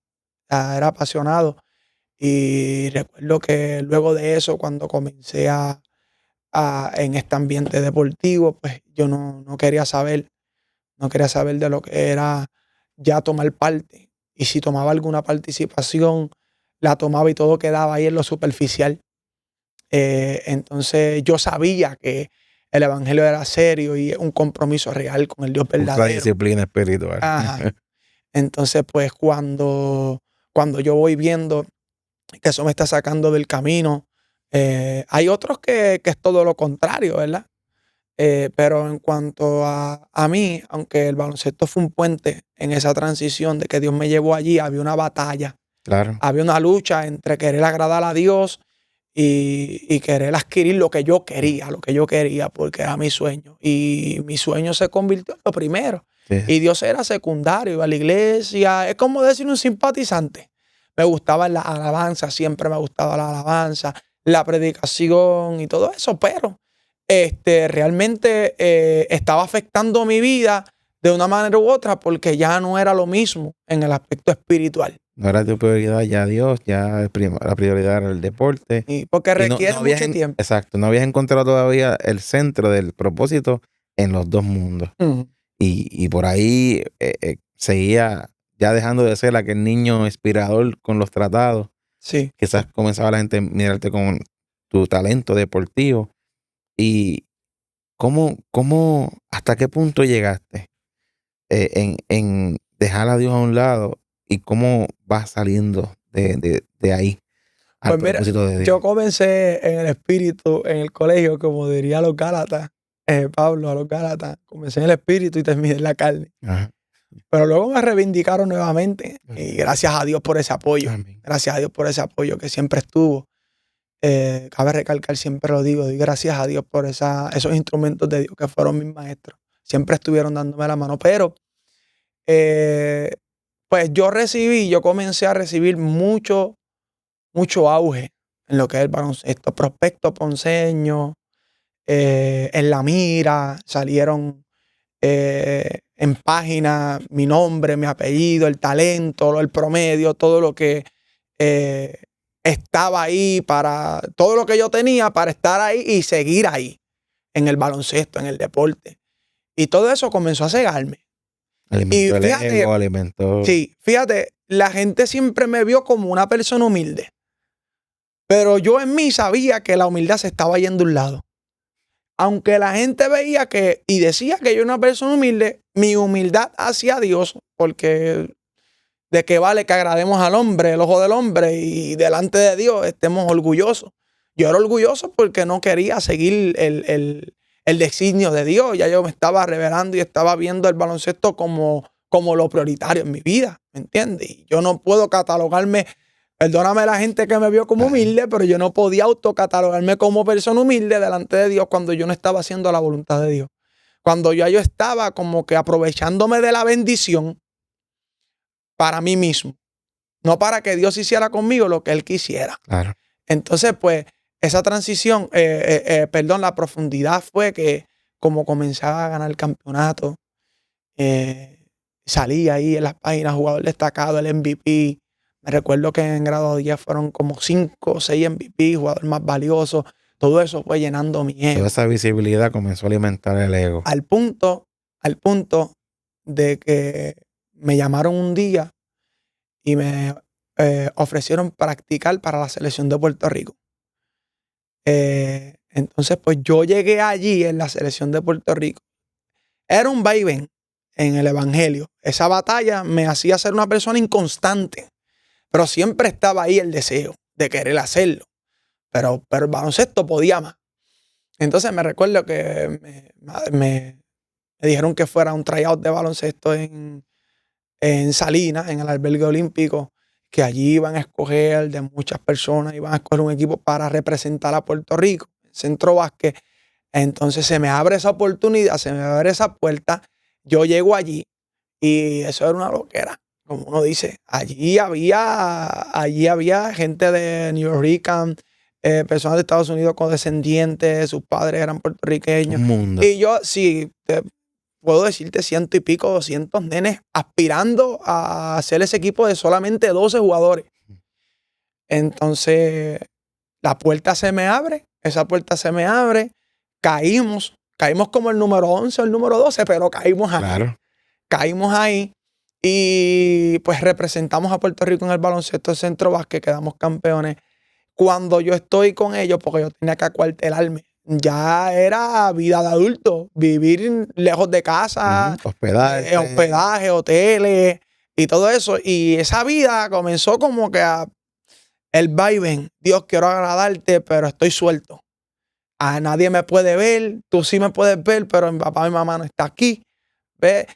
Y recuerdo que luego de eso, cuando comencé en este ambiente deportivo, pues yo no quería saber de lo que era ya tomar parte. Y si tomaba alguna participación, la tomaba y todo quedaba ahí en lo superficial. Entonces yo sabía que el evangelio era serio y un compromiso real con el Dios verdadero. Otra disciplina espiritual. Ajá. Entonces, pues cuando yo voy viendo que eso me está sacando del camino, hay otros que es todo lo contrario, ¿verdad? Pero en cuanto a mí, aunque el baloncesto fue un puente en esa transición de que Dios me llevó allí, había una batalla. Claro. Había una lucha entre querer agradar a Dios y querer adquirir lo que yo quería, porque era mi sueño. Y mi sueño se convirtió en lo primero. Sí. Y Dios era secundario, iba a la iglesia. Es como decir un simpatizante. Me gustaba la alabanza, siempre me gustaba la alabanza, la predicación y todo eso, pero realmente estaba afectando mi vida de una manera u otra porque ya no era lo mismo en el aspecto espiritual. No era tu prioridad ya Dios, ya la prioridad era el deporte. Y porque Y requiere habías mucho tiempo. Exacto, no habías encontrado todavía el centro del propósito en los dos mundos. Ujú. Y por ahí seguía ya dejando de ser aquel niño inspirador con los tratados. Sí. Quizás comenzaba la gente a mirarte con tu talento deportivo. ¿Y hasta qué punto llegaste en dejar a Dios a un lado y cómo vas saliendo de ahí al Pues mira, propósito de Dios? yo comencé en el espíritu, en el colegio, como diría los Gálatas, Pablo a los Gálatas. Comencé en el espíritu y terminé en la carne. Ajá. Pero luego me reivindicaron nuevamente y gracias a Dios por ese apoyo. Amén. Gracias a Dios por ese apoyo que siempre estuvo. Cabe recalcar, siempre lo digo, doy gracias a Dios por esos instrumentos de Dios que fueron mis maestros. Siempre estuvieron dándome la mano. Pero, pues yo comencé a recibir mucho auge en lo que es el baloncesto. Prospecto Ponceño, en la mira, salieron en página mi nombre, mi apellido, el talento, el promedio, todo lo que estaba ahí para, todo lo que yo tenía para estar ahí y seguir ahí en el baloncesto, en el deporte. Y todo eso comenzó a cegarme. Alimentó el fíjate, ego, alimentó... Sí, fíjate, la gente siempre me vio como una persona humilde. Pero yo en mí sabía que la humildad se estaba yendo a un lado. Aunque la gente veía y decía que yo era una persona humilde, mi humildad hacia Dios, porque de qué vale que agrademos al hombre, el ojo del hombre, y delante de Dios estemos orgullosos. Yo era orgulloso porque no quería seguir el designio de Dios. Ya yo me estaba revelando y estaba viendo el baloncesto como lo prioritario en mi vida, ¿me entiendes? Y yo no puedo catalogarme. Perdóname la gente que me vio como humilde, pero yo no podía autocatalogarme como persona humilde delante de Dios cuando yo no estaba haciendo la voluntad de Dios. Cuando yo estaba como que aprovechándome de la bendición para mí mismo. No para que Dios hiciera conmigo lo que Él quisiera. Claro. Entonces, pues, esa transición, la profundidad fue que como comenzaba a ganar el campeonato, salí ahí en las páginas, jugador destacado, el MVP. Me recuerdo que en grado 10 fueron como 5 o 6 MVP, jugador más valioso. Todo eso fue llenando mi ego. Toda esa visibilidad comenzó a alimentar el ego. Al punto de que me llamaron un día y me ofrecieron practicar para la selección de Puerto Rico. Entonces, pues yo llegué allí en la selección de Puerto Rico. Era un vaivén en el evangelio. Esa batalla me hacía ser una persona inconstante. Pero siempre estaba ahí el deseo de querer hacerlo. Pero el baloncesto podía más. Entonces me recuerdo que me dijeron que fuera un tryout de baloncesto en Salinas, en el albergue olímpico, que allí iban a escoger de muchas personas, iban a escoger un equipo para representar a Puerto Rico, Centro Básquet. Entonces se me abre esa oportunidad, se me abre esa puerta. Yo llego allí y eso era una loquera. Como uno dice, allí había gente de New York, personas de Estados Unidos con descendientes, sus padres eran puertorriqueños. Un mundo. Y yo, sí, puedo decirte 100 y pico, 200 nenes aspirando a hacer ese equipo de solamente 12 jugadores. Entonces, la puerta se me abre, esa puerta se me abre, caímos como el número 11 o el número 12, pero caímos ahí. Claro. Caímos ahí y pues representamos a Puerto Rico en el baloncesto Centro Básquet, quedamos campeones. Cuando yo estoy con ellos, porque yo tenía que acuartelarme, ya era vida de adulto, vivir lejos de casa, hospedaje, hoteles y todo eso. Y esa vida comenzó como que el vaivén. Dios, quiero agradarte, pero estoy suelto. A nadie me puede ver, tú sí me puedes ver, pero mi papá y mi mamá no está aquí. ¿Ves?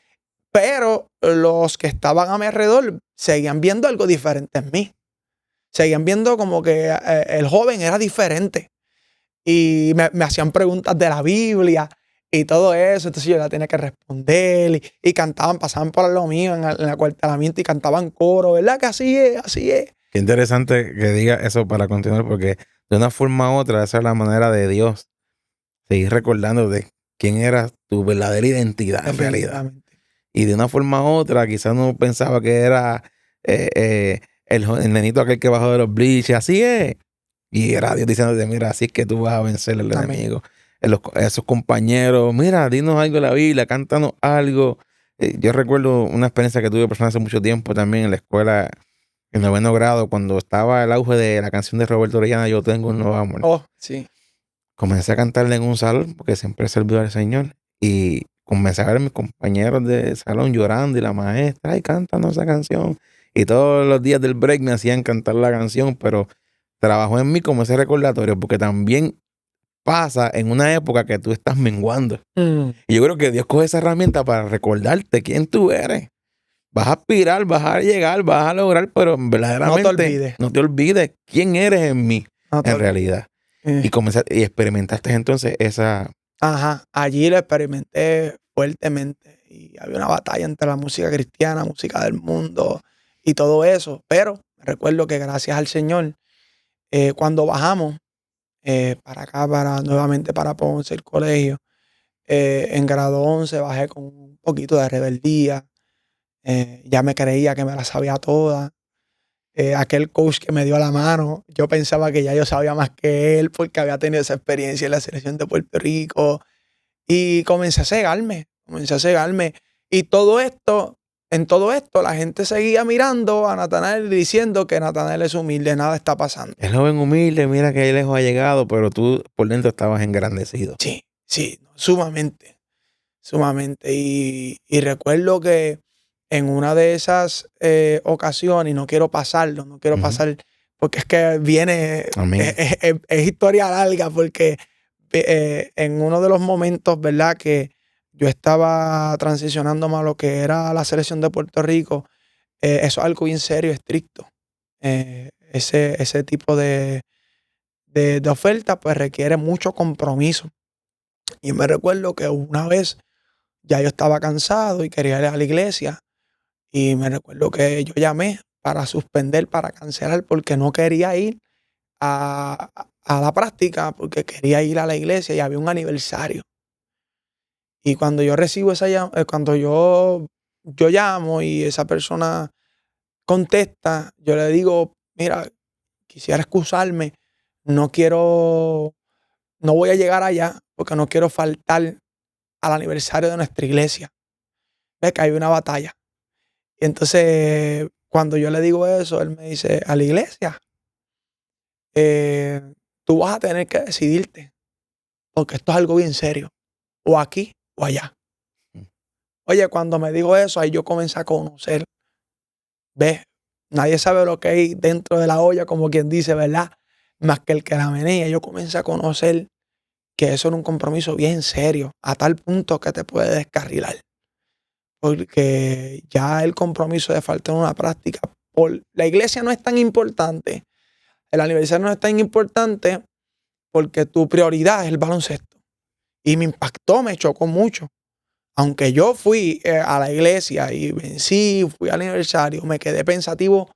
Pero los que estaban a mi alrededor seguían viendo algo diferente en mí. Seguían viendo como que el joven era diferente. Y me hacían preguntas de la Biblia y todo eso. Entonces yo la tenía que responder. Y cantaban, pasaban por lo mío en el acuartelamiento y cantaban coro. ¿Verdad que así es? Así es. Qué interesante que diga eso para continuar, porque de una forma u otra esa es la manera de Dios seguir recordando de quién era tu verdadera identidad en realidad. Definitivamente. Y de una forma u otra, quizás uno pensaba que era el nenito aquel que bajó de los bleachers, así es. Y era Dios diciéndote, mira, así es que tú vas a vencer al Amén. enemigo. Esos compañeros, mira, dinos algo de la Biblia, cántanos algo. Yo recuerdo una experiencia que tuve personal hace mucho tiempo también en la escuela, en 9º grado, cuando estaba el auge de la canción de Roberto Orellana, Yo tengo un nuevo amor. Oh, sí. Comencé a cantarle en un salón, porque siempre he servido al Señor, y comencé a ver a mis compañeros de salón llorando, y la maestra, ay, cántanos esa canción. Y todos los días del break me hacían cantar la canción, pero trabajó en mí como ese recordatorio, porque también pasa en una época que tú estás menguando. Y yo creo que Dios coge esa herramienta para recordarte quién tú eres. Vas a aspirar, vas a llegar, vas a lograr, pero verdaderamente no te olvides quién eres en mí, No te en olvides. realidad. Y experimentaste entonces esa... Ajá, allí lo experimenté fuertemente y había una batalla entre la música cristiana, música del mundo y todo eso. Pero recuerdo que gracias al Señor, cuando bajamos para acá, nuevamente para Ponce, el colegio, en grado 11 bajé con un poquito de rebeldía. Ya me creía que me la sabía toda. Aquel coach que me dio la mano, yo pensaba que ya yo sabía más que él porque había tenido esa experiencia en la selección de Puerto Rico. Y comencé a cegarme. Y en todo esto, la gente seguía mirando a Natanael y diciendo que Natanael es humilde, nada está pasando. El joven humilde, mira que ahí lejos ha llegado, pero tú por dentro estabas engrandecido. Sí, sumamente. Y recuerdo que en una de esas ocasiones, y no quiero pasar, porque es que viene, Amén. es historia larga, porque en uno de los momentos, ¿verdad? Que yo estaba transicionándome a lo que era la selección de Puerto Rico, eso es algo bien serio, estricto. Ese tipo de oferta, pues requiere mucho compromiso. Y me recuerdo que una vez ya yo estaba cansado y quería ir a la iglesia. Y me recuerdo que yo llamé para suspender, para cancelar, porque no quería ir a la práctica, porque quería ir a la iglesia y había un aniversario. Y cuando yo recibo cuando yo llamo y esa persona contesta, yo le digo, mira, quisiera excusarme, no voy a llegar allá porque no quiero faltar al aniversario de nuestra iglesia. Ve que hay una batalla. Y entonces, cuando yo le digo eso, él me dice, a la iglesia, tú vas a tener que decidirte, porque esto es algo bien serio, o aquí o allá. Oye, cuando me dijo eso, ahí yo comencé a conocer, ves, nadie sabe lo que hay dentro de la olla, como quien dice, ¿verdad? Más que el que la menea. Yo comencé a conocer que eso era un compromiso bien serio, a tal punto que te puede descarrilar. Porque ya el compromiso de faltar una práctica, la iglesia no es tan importante, el aniversario no es tan importante porque tu prioridad es el baloncesto. Y me impactó, me chocó mucho. Aunque yo fui a la iglesia y vencí, fui al aniversario, me quedé pensativo.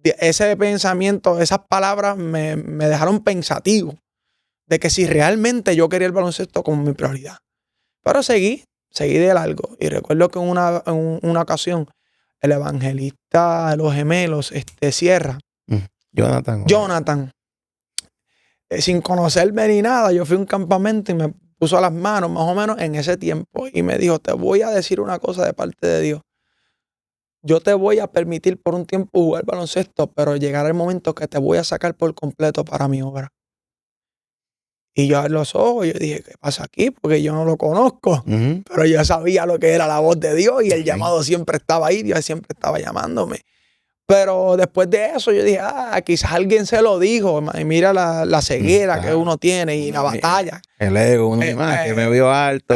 Ese pensamiento, esas palabras me dejaron pensativo de que si realmente yo quería el baloncesto como mi prioridad. Pero seguí de largo. Y recuerdo que en una ocasión el evangelista de los gemelos, Sierra, Jonathan, sin conocerme ni nada, yo fui a un campamento y me puso las manos más o menos en ese tiempo y me dijo, te voy a decir una cosa de parte de Dios. Yo te voy a permitir por un tiempo jugar baloncesto, pero llegará el momento que te voy a sacar por completo para mi obra. Y yo abrí los ojos y yo dije, ¿qué pasa aquí? Porque yo no lo conozco. Pero yo sabía lo que era la voz de Dios y el llamado siempre estaba ahí. Dios siempre estaba llamándome. Pero después de eso yo dije, quizás alguien se lo dijo. Y mira la ceguera que uno tiene y la batalla. El ego, uno más, que me vio alto,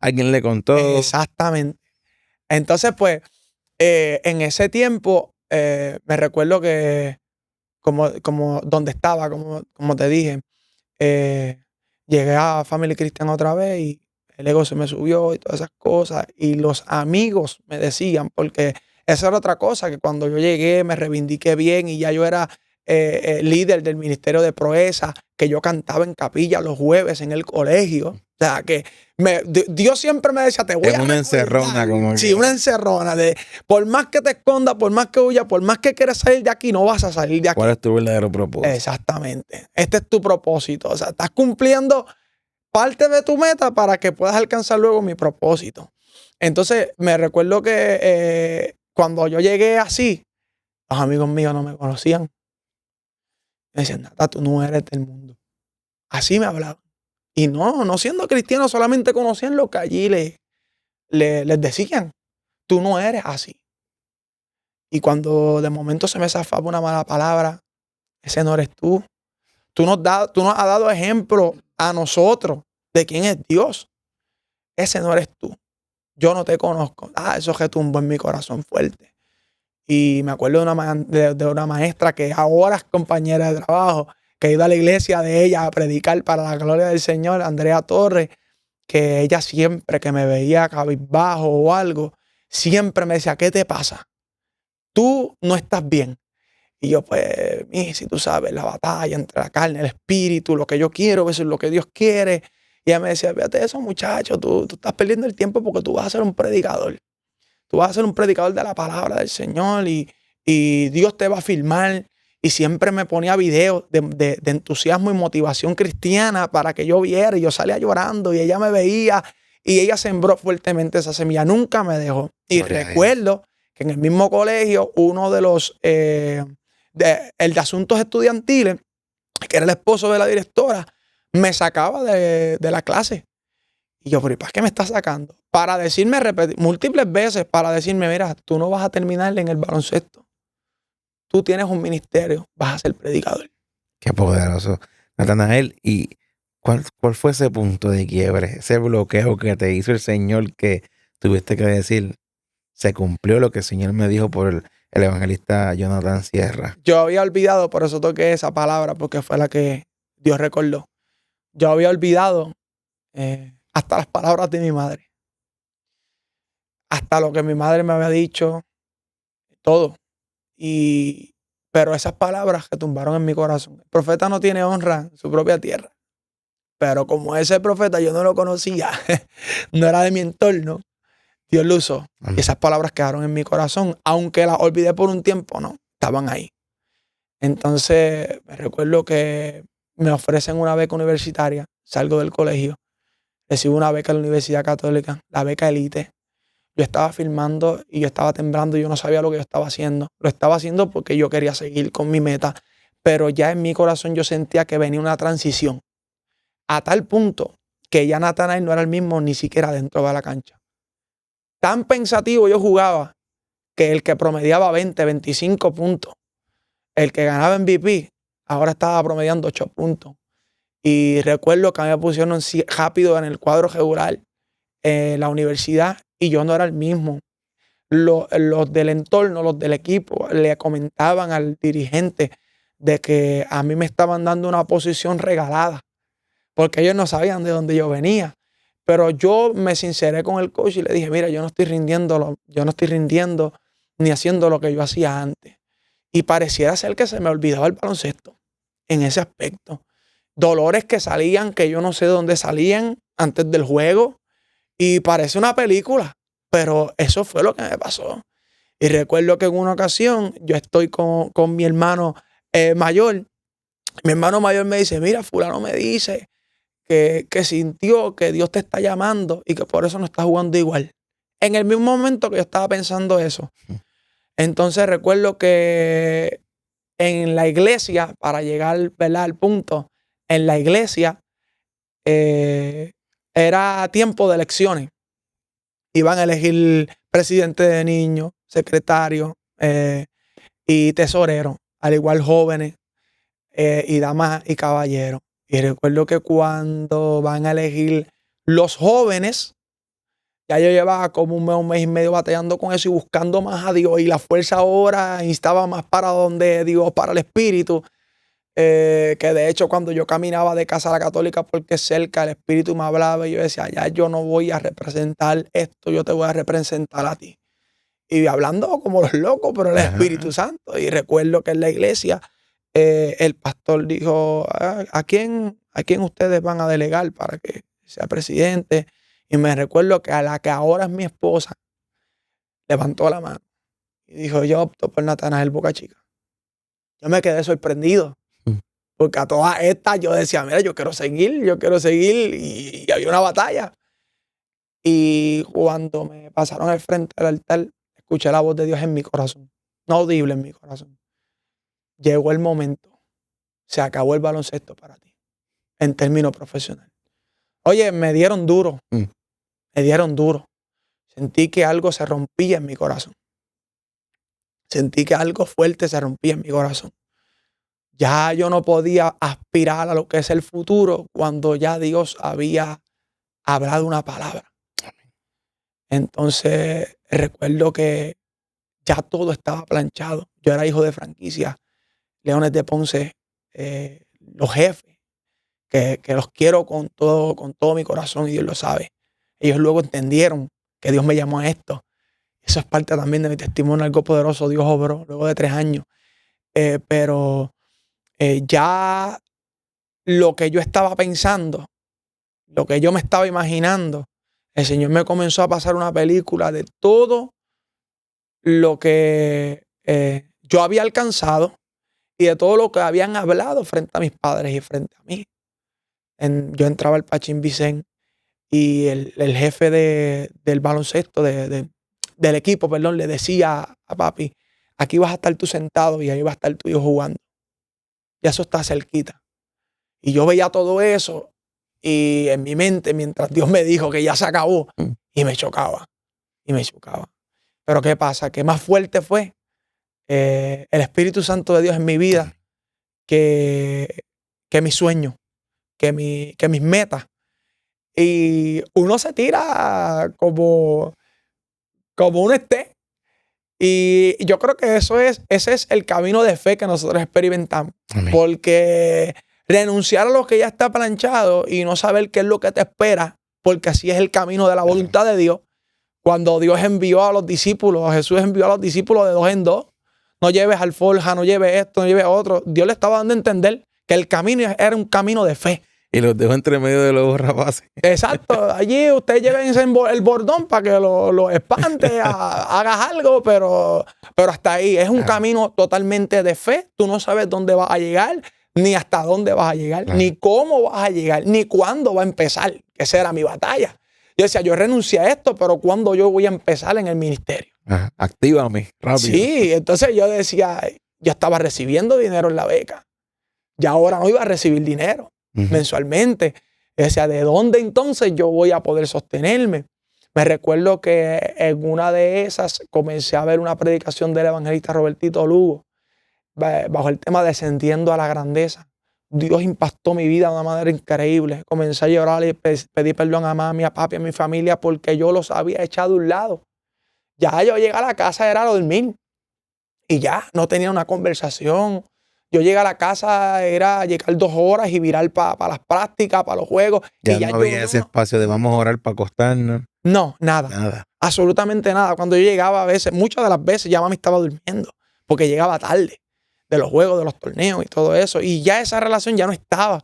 alguien le contó. Exactamente. Entonces, pues, en ese tiempo, me recuerdo que como donde estaba, como te dije, llegué a Family Christian otra vez y el ego se me subió y todas esas cosas. Y los amigos me decían, porque esa era otra cosa, que cuando yo llegué me reivindiqué bien y ya yo era líder del Ministerio de Proeza, que yo cantaba en capilla los jueves en el colegio. O sea, que Dios siempre me decía, te voy a una encerrona, como sí, que. una encerrona. Por más que te escondas, por más que huyas, por más que quieras salir de aquí, no vas a salir de aquí. ¿Cuál es tu verdadero propósito? Exactamente. Este es tu propósito. O sea, estás cumpliendo parte de tu meta para que puedas alcanzar luego mi propósito. Entonces, me recuerdo que cuando yo llegué así, los amigos míos no me conocían. Me decían, Nata, tú no eres del mundo. Así me hablaban. Y no siendo cristiano, solamente conocían lo que allí les decían. Tú no eres así. Y cuando de momento se me zafaba una mala palabra, ese no eres tú. Tú nos has dado ejemplo a nosotros de quién es Dios. Ese no eres tú. Yo no te conozco. Eso retumbó en mi corazón fuerte. Y me acuerdo de una maestra que ahora es compañera de trabajo, que iba a la iglesia de ella a predicar para la gloria del Señor, Andrea Torres, que ella siempre que me veía cabizbajo o algo, siempre me decía, ¿qué te pasa? Tú no estás bien. Y yo, pues, si tú sabes, la batalla entre la carne y el espíritu, lo que yo quiero, eso es lo que Dios quiere. Y ella me decía, fíjate eso, muchacho, tú estás perdiendo el tiempo porque tú vas a ser un predicador. Tú vas a ser un predicador de la palabra del Señor y Dios te va a firmar. Y siempre me ponía videos de entusiasmo y motivación cristiana para que yo viera. Y yo salía llorando y ella me veía y ella sembró fuertemente esa semilla. Nunca me dejó. Y recuerdo que en el mismo colegio, uno de los, el de asuntos estudiantiles, que era el esposo de la directora, me sacaba de la clase. Y yo, pero ¿para qué me estás sacando? Para decirme múltiples veces, para decirme, mira, tú no vas a terminar en el baloncesto. Tú tienes un ministerio, vas a ser predicador. Qué poderoso. Natanael, ¿y cuál fue ese punto de quiebre, ese bloqueo que te hizo el Señor que tuviste que decir, se cumplió lo que el Señor me dijo por el evangelista Jonathan Sierra? Yo había olvidado, por eso toqué esa palabra, porque fue la que Dios recordó. Yo había olvidado hasta las palabras de mi madre. Hasta lo que mi madre me había dicho, todo. Pero esas palabras retumbaron en mi corazón. El profeta no tiene honra en su propia tierra. Pero como ese profeta yo no lo conocía, no era de mi entorno, Dios lo usó. Y esas palabras quedaron en mi corazón. Aunque las olvidé por un tiempo, no, estaban ahí. Entonces, me recuerdo que me ofrecen una beca universitaria. Salgo del colegio. Recibo una beca en la Universidad Católica, la beca Elite. Yo estaba filmando y yo estaba temblando y yo no sabía lo que yo estaba haciendo. Lo estaba haciendo porque yo quería seguir con mi meta, pero ya en mi corazón yo sentía que venía una transición a tal punto que ya Natanael no era el mismo ni siquiera dentro de la cancha. Tan pensativo yo jugaba que el que promediaba 20, 25 puntos, el que ganaba MVP, ahora estaba promediando 8 puntos. Y recuerdo que me pusieron rápido en el cuadro regular en la universidad y yo no era el mismo. Los del entorno, los del equipo, le comentaban al dirigente de que a mí me estaban dando una posición regalada, porque ellos no sabían de dónde yo venía. Pero yo me sinceré con el coach y le dije, mira, yo no estoy rindiendo ni haciendo lo que yo hacía antes. Y pareciera ser que se me olvidaba el baloncesto en ese aspecto. Dolores que salían, que yo no sé de dónde salían antes del juego. Y parece una película, pero eso fue lo que me pasó. Y recuerdo que en una ocasión yo estoy con mi hermano mayor. Mi hermano mayor me dice, mira, fulano me dice que sintió que Dios te está llamando y que por eso no está jugando igual. En el mismo momento que yo estaba pensando eso. Entonces recuerdo que en la iglesia, para llegar, ¿verdad?, al punto, en la iglesia era tiempo de elecciones. Iban a elegir presidente de niños, secretario y tesorero, al igual jóvenes y damas y caballeros. Y recuerdo que cuando van a elegir los jóvenes, ya yo llevaba como un mes y medio batallando con eso y buscando más a Dios. Y la fuerza ahora instaba más para donde Dios, para el Espíritu. Que de hecho cuando yo caminaba de casa a la católica porque cerca el Espíritu me hablaba y yo decía, ya yo no voy a representar esto, yo te voy a representar a ti. Y hablando como los locos, pero el Espíritu Santo. Y recuerdo que en la iglesia el pastor dijo, ¿a quién ustedes van a delegar para que sea presidente? Y me recuerdo que a la que ahora es mi esposa, levantó la mano y dijo, yo opto por Natanael Boca Chica. Yo me quedé sorprendido. Porque a todas estas yo decía, mira, yo quiero seguir, y había una batalla. Y cuando me pasaron al frente del altar, escuché la voz de Dios en mi corazón, no audible en mi corazón. Llegó el momento, se acabó el baloncesto para ti, en términos profesionales. Oye, me dieron duro, Sentí que algo se rompía en mi corazón. Sentí que algo fuerte se rompía en mi corazón. Ya yo no podía aspirar a lo que es el futuro cuando ya Dios había hablado una palabra. Entonces recuerdo que ya todo estaba planchado. Yo era hijo de franquicia, Leones de Ponce, los jefes, que los quiero con todo mi corazón y Dios lo sabe. Ellos luego entendieron que Dios me llamó a esto. Eso es parte también de mi testimonio, algo poderoso. Dios obró luego de 3 años. Pero ya lo que yo estaba pensando, lo que yo me estaba imaginando, el Señor me comenzó a pasar una película de todo lo que yo había alcanzado y de todo lo que habían hablado frente a mis padres y frente a mí. Yo entraba al Pachín Vicente y el jefe del baloncesto, del equipo, perdón, le decía a papi, aquí vas a estar tú sentado y ahí va a estar tu hijo jugando. Ya eso está cerquita. Y yo veía todo eso y en mi mente, mientras Dios me dijo que ya se acabó, y me chocaba. Pero ¿qué pasa? Que más fuerte fue el Espíritu Santo de Dios en mi vida que mis sueños, que mis metas. Y uno se tira como uno esté. Y yo creo que ese es el camino de fe que nosotros experimentamos. Amén. Porque renunciar a lo que ya está planchado y no saber qué es lo que te espera, porque así es el camino de la voluntad de Dios. Cuando Dios envió a los discípulos, Jesús envió a los discípulos de 2 en 2. No lleves alforja, no lleves esto, no lleves otro. Dios le estaba dando a entender que el camino era un camino de fe. Y los dejó entre medio de los rapaces. Exacto. Allí ustedes lleven el bordón para que lo espante, hagas algo, pero hasta ahí. Es un camino totalmente de fe. Tú no sabes dónde vas a llegar, ni hasta dónde vas a llegar, ni cómo vas a llegar, ni cuándo va a empezar. Esa era mi batalla. Yo decía, yo renuncié a esto, pero ¿cuándo yo voy a empezar en el ministerio? Ajá. Actívame, rápido. Sí, entonces yo decía, yo estaba recibiendo dinero en la beca. Ya ahora no iba a recibir dinero mensualmente. Yo decía, ¿de dónde entonces yo voy a poder sostenerme? Me recuerdo que en una de esas comencé a ver una predicación del evangelista Robertito Lugo bajo el tema Descendiendo a la Grandeza. Dios impactó mi vida de una manera increíble. Comencé a llorar y pedí perdón a mami, a papi, a mi familia porque yo los había echado a un lado. Ya yo llegué a la casa era a dormir y ya no tenía una conversación. Yo llegué a la casa, era llegar 2 horas y virar para las prácticas, para los juegos. Ya y no había ese espacio de vamos a orar para acostarnos. No, nada. Absolutamente nada. Cuando yo llegaba a veces, muchas de las veces ya mami estaba durmiendo porque llegaba tarde de los juegos, de los torneos y todo eso. Y ya esa relación ya no estaba.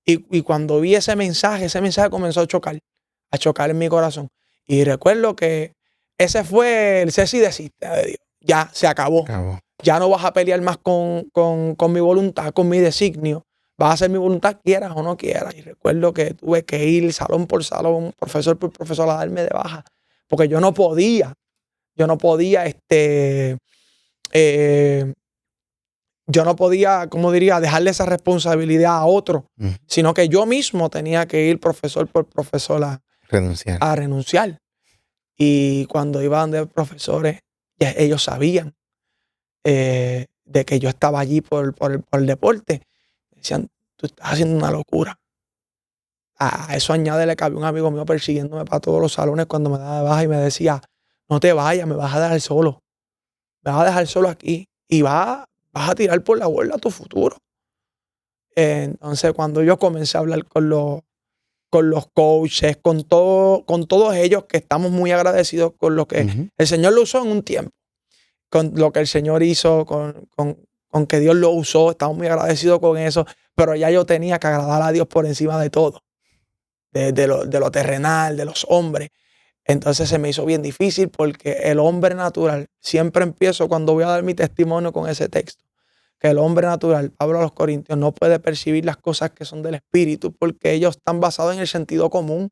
Y cuando vi ese mensaje comenzó a chocar en mi corazón. Y recuerdo que ese fue el cese y desiste de Dios. Ya se acabó. Ya no vas a pelear más con mi voluntad, con mi designio. Vas a hacer mi voluntad, quieras o no quieras. Y recuerdo que tuve que ir salón por salón, profesor por profesor, a darme de baja. Porque yo no podía, ¿cómo diría? Dejarle esa responsabilidad a otro. Sino que yo mismo tenía que ir profesor por profesor a renunciar. Y cuando iban de profesores, ya ellos sabían de que yo estaba allí por el deporte. Decían, tú estás haciendo una locura. A eso añádele que había un amigo mío persiguiéndome para todos los salones cuando me daba de baja y me decía, no te vayas, me vas a dejar solo. Me vas a dejar solo aquí y vas a tirar por la borda tu futuro. Entonces, cuando yo comencé a hablar con los coaches, con todos ellos, que estamos muy agradecidos con lo que el Señor lo usó en un tiempo, con lo que el Señor hizo con con que Dios lo usó, estamos muy agradecidos con eso, pero ya yo tenía que agradar a Dios por encima de todo, de lo terrenal, de los hombres. Entonces se me hizo bien difícil porque el hombre natural, siempre empiezo cuando voy a dar mi testimonio con ese texto, que el hombre natural, Pablo a los Corintios, no puede percibir las cosas que son del Espíritu porque ellos están basados en el sentido común,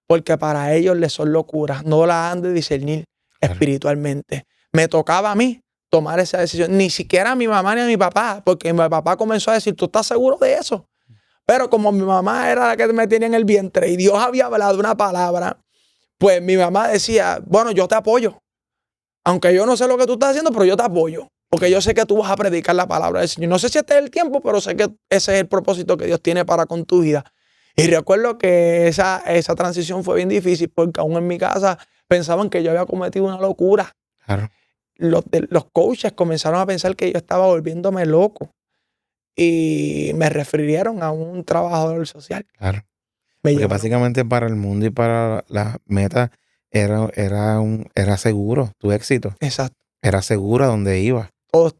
porque para ellos les son locuras, no las han de discernir espiritualmente. Me tocaba a mí tomar esa decisión, ni siquiera a mi mamá ni a mi papá, porque mi papá comenzó a decir, ¿tú estás seguro de eso? Pero como mi mamá era la que me tenía en el vientre y Dios había hablado una palabra, pues mi mamá decía, bueno, yo te apoyo. Aunque yo no sé lo que tú estás haciendo, pero yo te apoyo. Porque yo sé que tú vas a predicar la palabra del Señor. No sé si este es el tiempo, pero sé que ese es el propósito que Dios tiene para con tu vida. Y recuerdo que esa transición fue bien difícil porque aún en mi casa pensaban que yo había cometido una locura. Claro. Los coaches comenzaron a pensar que yo estaba volviéndome loco. Y me refirieron a un trabajador social. Claro. Porque básicamente para el mundo y para las metas era seguro tu éxito. Exacto. Era seguro a donde ibas.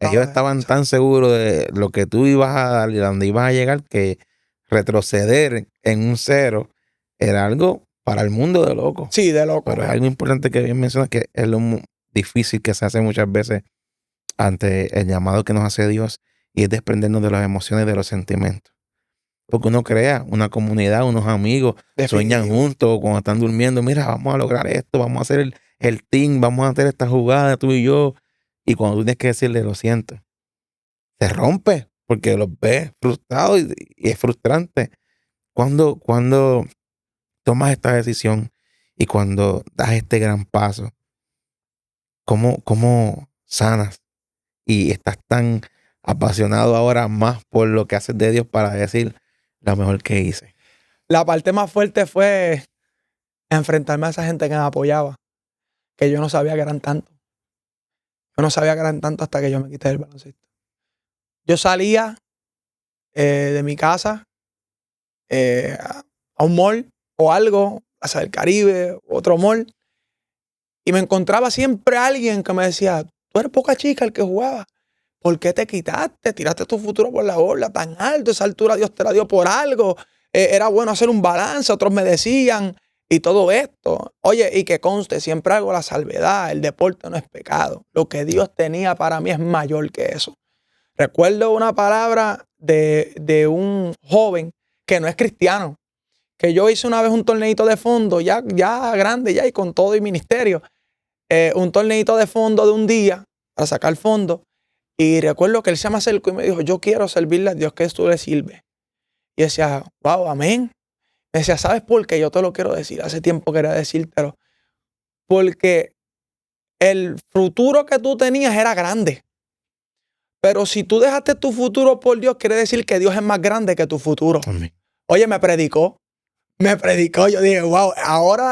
Ellos estaban tan seguros de lo que tú ibas a dar y a dónde ibas a llegar que retroceder en un cero era algo para el mundo de loco. Sí, de loco. Pero es algo importante que bien mencionas, que es lo difícil que se hace muchas veces ante el llamado que nos hace Dios, y es desprendernos de las emociones, de los sentimientos. Porque uno crea una comunidad, unos amigos, sueñan juntos cuando están durmiendo. Mira, vamos a lograr esto, vamos a hacer el team, vamos a hacer esta jugada, tú y yo. Y cuando tú tienes que decirle, lo siento, se rompe porque los ves frustrados y es frustrante. Cuando tomas esta decisión y cuando das este gran paso, ¿cómo sanas? Y estás tan apasionado ahora más por lo que haces de Dios para decir lo mejor que hice. La parte más fuerte fue enfrentarme a esa gente que me apoyaba, que yo no sabía que eran tantos. Yo no sabía que eran tantos hasta que yo me quité del baloncesto. Yo salía de mi casa a un mall o algo, Plaza del Caribe, otro mall, y me encontraba siempre alguien que me decía, tú eres poca chica el que jugaba. ¿Por qué te quitaste? Tiraste tu futuro por la borda tan alto. Esa altura Dios te la dio por algo. Era bueno hacer un balance. Otros me decían. Y todo esto. Oye, y que conste, siempre hago la salvedad. El deporte no es pecado. Lo que Dios tenía para mí es mayor que eso. Recuerdo una palabra de un joven que no es cristiano. Que yo hice una vez un torneito de fondo, ya grande, ya y con todo y ministerio. Un torneito de fondo de un día para sacar fondo. Y recuerdo que él se me acercó y me dijo, yo quiero servirle a Dios que tú le sirves. Y decía, wow, amén. Me decía, ¿sabes por qué? Yo te lo quiero decir. Hace tiempo quería decírtelo. Porque el futuro que tú tenías era grande. Pero si tú dejaste tu futuro por Dios, quiere decir que Dios es más grande que tu futuro. Amén. Oye, me predicó. Yo dije, wow,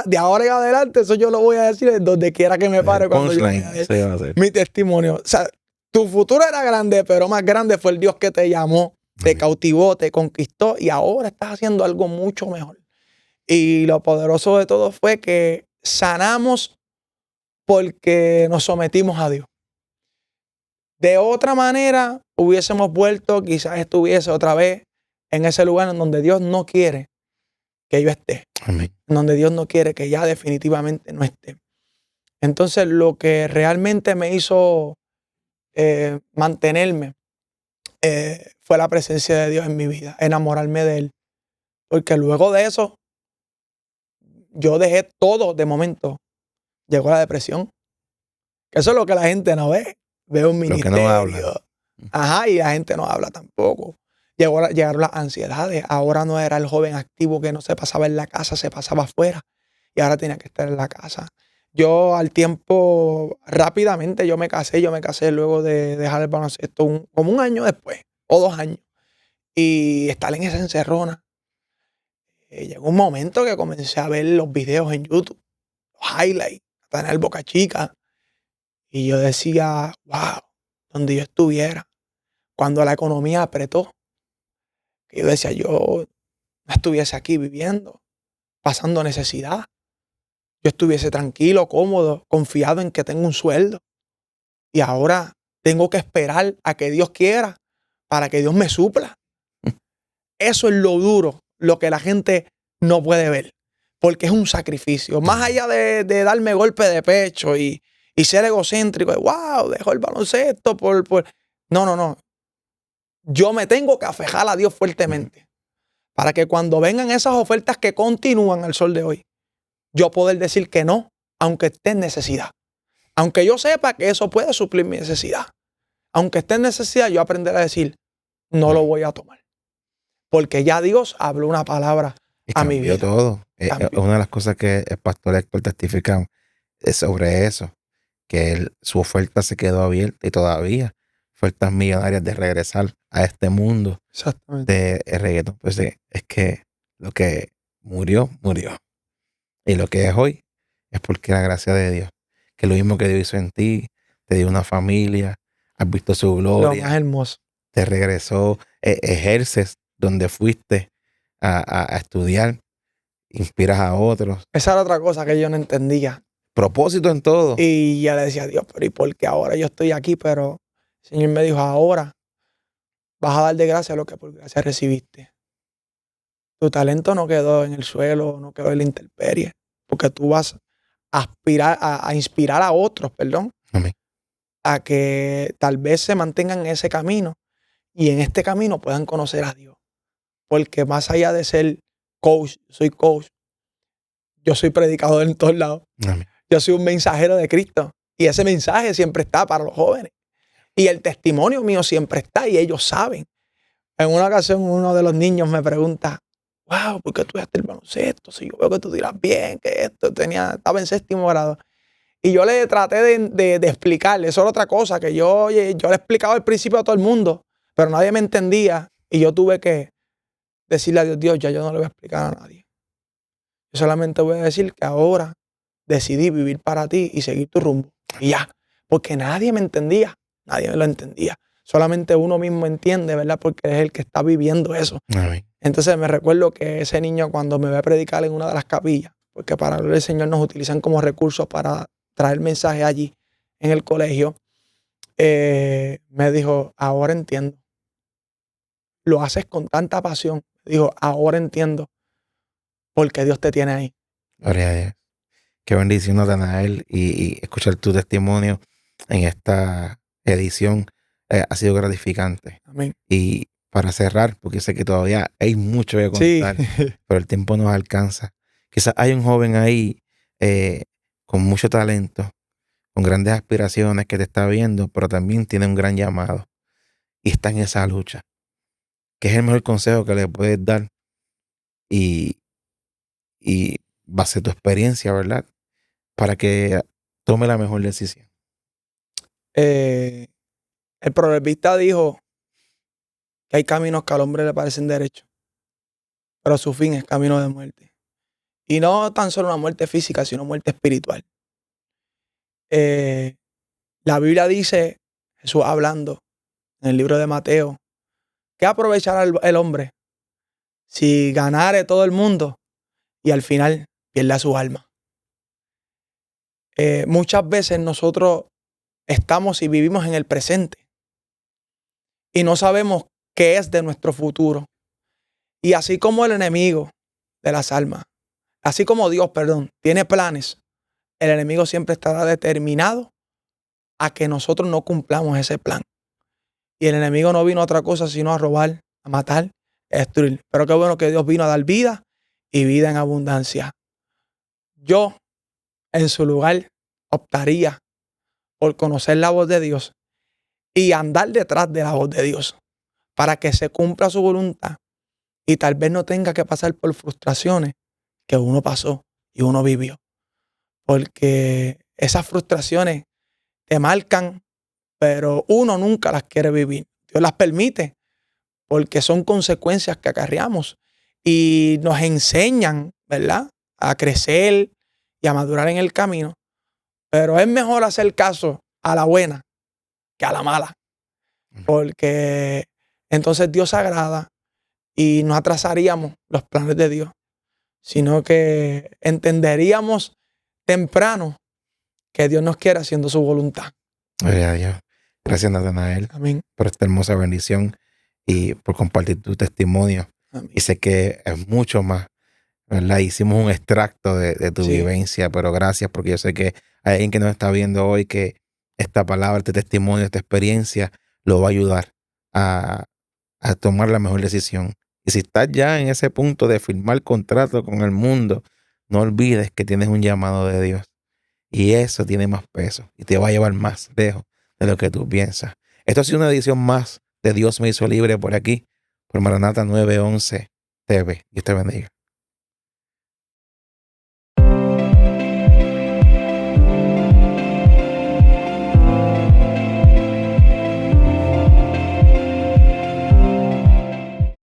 de ahora en adelante, eso yo lo voy a decir donde quiera que me pare cuando yo vaya a hacer mi testimonio. O sea, tu futuro era grande, pero más grande fue el Dios que te llamó, te cautivó, te conquistó y ahora estás haciendo algo mucho mejor. Y lo poderoso de todo fue que sanamos porque nos sometimos a Dios. De otra manera, hubiésemos vuelto, quizás estuviese otra vez en ese lugar en donde Dios no quiere que yo esté. Amén. En donde Dios no quiere que ya definitivamente no esté. Entonces, lo que realmente me hizo mantenerme fue la presencia de Dios en mi vida, enamorarme de Él. Porque luego de eso, yo dejé todo de momento. Llegó la depresión. Eso es lo que la gente no ve. Veo un ministerio. Lo que no habla. Ajá, y la gente no habla tampoco. Llegaron las ansiedades. Ahora no era el joven activo que no se pasaba en la casa, se pasaba afuera. Y ahora tenía que estar en la casa. Yo al tiempo, rápidamente, yo me casé luego de dejar el baloncesto como un año después, o 2 años. Y estar en esa encerrona. Llegó un momento que comencé a ver los videos en YouTube, los highlights, tener Boca Chica. Y yo decía, wow, donde yo estuviera, cuando la economía apretó, que yo decía, yo no estuviese aquí viviendo, pasando necesidad. Yo estuviese tranquilo, cómodo, confiado en que tengo un sueldo. Y ahora tengo que esperar a que Dios quiera para que Dios me supla. Eso es lo duro, lo que la gente no puede ver, porque es un sacrificio. Más allá de darme golpe de pecho y ser egocéntrico, wow, dejo el baloncesto por... No. Yo me tengo que afejar a Dios fuertemente para que cuando vengan esas ofertas que continúan al sol de hoy, yo poder decir que no, aunque esté en necesidad. Aunque yo sepa que eso puede suplir mi necesidad. Aunque esté en necesidad, yo aprenderé a decir, no lo voy a tomar. Porque ya Dios habló una palabra a mi vida. Todo. Una de las cosas que el pastor Héctor testifica es sobre eso, que su oferta se quedó abierta y todavía ofertas millonarias de regresar a este mundo de reggaetón. Pues es que lo que murió. Y lo que es hoy es porque la gracia de Dios, que lo mismo que Dios hizo en ti, te dio una familia, has visto su gloria. Lo más hermoso. Te regresó, ejerces donde fuiste a estudiar, inspiras a otros. Esa era otra cosa que yo no entendía. Propósito en todo. Y ya le decía a Dios, pero ¿y por qué ahora yo estoy aquí? Pero el Señor me dijo, ahora vas a dar de gracia lo que por gracia recibiste. Tu talento no quedó en el suelo, no quedó en la intemperie, porque tú vas a aspirar, a inspirar a otros, Amén. A que tal vez se mantengan en ese camino y en este camino puedan conocer a Dios. Porque más allá de ser coach, yo soy predicador en todos lados. Amén. Yo soy un mensajero de Cristo y ese mensaje siempre está para los jóvenes. Y el testimonio mío siempre está y ellos saben. En una ocasión uno de los niños me pregunta, wow, ¿por qué tú estudiaste el baloncesto? Si yo veo que tú tiras bien, que esto, estaba en 7º grado. Y yo le traté de explicarle, eso era otra cosa, que yo le explicaba al principio a todo el mundo, pero nadie me entendía y yo tuve que decirle a Dios, ya yo no le voy a explicar a nadie. Yo solamente voy a decir que ahora decidí vivir para ti y seguir tu rumbo. Y ya, porque nadie me entendía, nadie me lo entendía. Solamente uno mismo entiende, ¿verdad? Porque es el que está viviendo eso. Amén. Entonces me recuerdo que ese niño cuando me ve a predicar en una de las capillas, porque para el Señor nos utilizan como recursos para traer mensajes allí en el colegio, me dijo, ahora entiendo. Lo haces con tanta pasión. Dijo, ahora entiendo por qué Dios te tiene ahí. Gloria a Dios. Qué bendición, Natanael, y escuchar tu testimonio en esta edición ha sido gratificante. Amén. Y para cerrar, porque sé que todavía hay mucho que contar, Sí. pero el tiempo nos alcanza. Quizás hay un joven ahí con mucho talento, con grandes aspiraciones que te está viendo, pero también tiene un gran llamado y está en esa lucha. ¿Qué es el mejor consejo que le puedes dar? Y base a tu experiencia, ¿verdad? Para que tome la mejor decisión. El proverbista dijo que hay caminos que al hombre le parecen derechos, pero su fin es camino de muerte. Y no tan solo una muerte física, sino muerte espiritual. La Biblia dice, Jesús hablando en el libro de Mateo, ¿qué aprovechará el hombre si ganare todo el mundo y al final pierda su alma? Muchas veces nosotros estamos y vivimos en el presente y no sabemos qué es de nuestro futuro. Y así como el enemigo de las almas, así como Dios, tiene planes, el enemigo siempre estará determinado a que nosotros no cumplamos ese plan. Y el enemigo no vino a otra cosa sino a robar, a matar, a destruir. Pero qué bueno que Dios vino a dar vida y vida en abundancia. Yo, en su lugar, optaría por conocer la voz de Dios y andar detrás de la voz de Dios para que se cumpla su voluntad y tal vez no tenga que pasar por frustraciones que uno pasó y uno vivió. Porque esas frustraciones te marcan, pero uno nunca las quiere vivir. Dios las permite porque son consecuencias que acarreamos y nos enseñan, ¿verdad?, a crecer y a madurar en el camino. Pero es mejor hacer caso a la buena que a la mala, porque entonces Dios se agrada y no atrasaríamos los planes de Dios, sino que entenderíamos temprano que Dios nos quiere haciendo su voluntad. Gloria a Dios. Gracias, Natanael, Amén. por esta hermosa bendición y por compartir tu testimonio. Amén. Y sé que es mucho más, ¿verdad? Hicimos un extracto de tu Sí. vivencia, pero gracias porque yo sé que hay alguien que nos está viendo hoy que esta palabra, este testimonio, esta experiencia lo va a ayudar a tomar la mejor decisión. Y si estás ya en ese punto de firmar contrato con el mundo, no olvides que tienes un llamado de Dios. Y eso tiene más peso y te va a llevar más lejos de lo que tú piensas. Esto ha sido una edición más de Dios me hizo libre por aquí, por Maranata 911 TV. Dios te bendiga.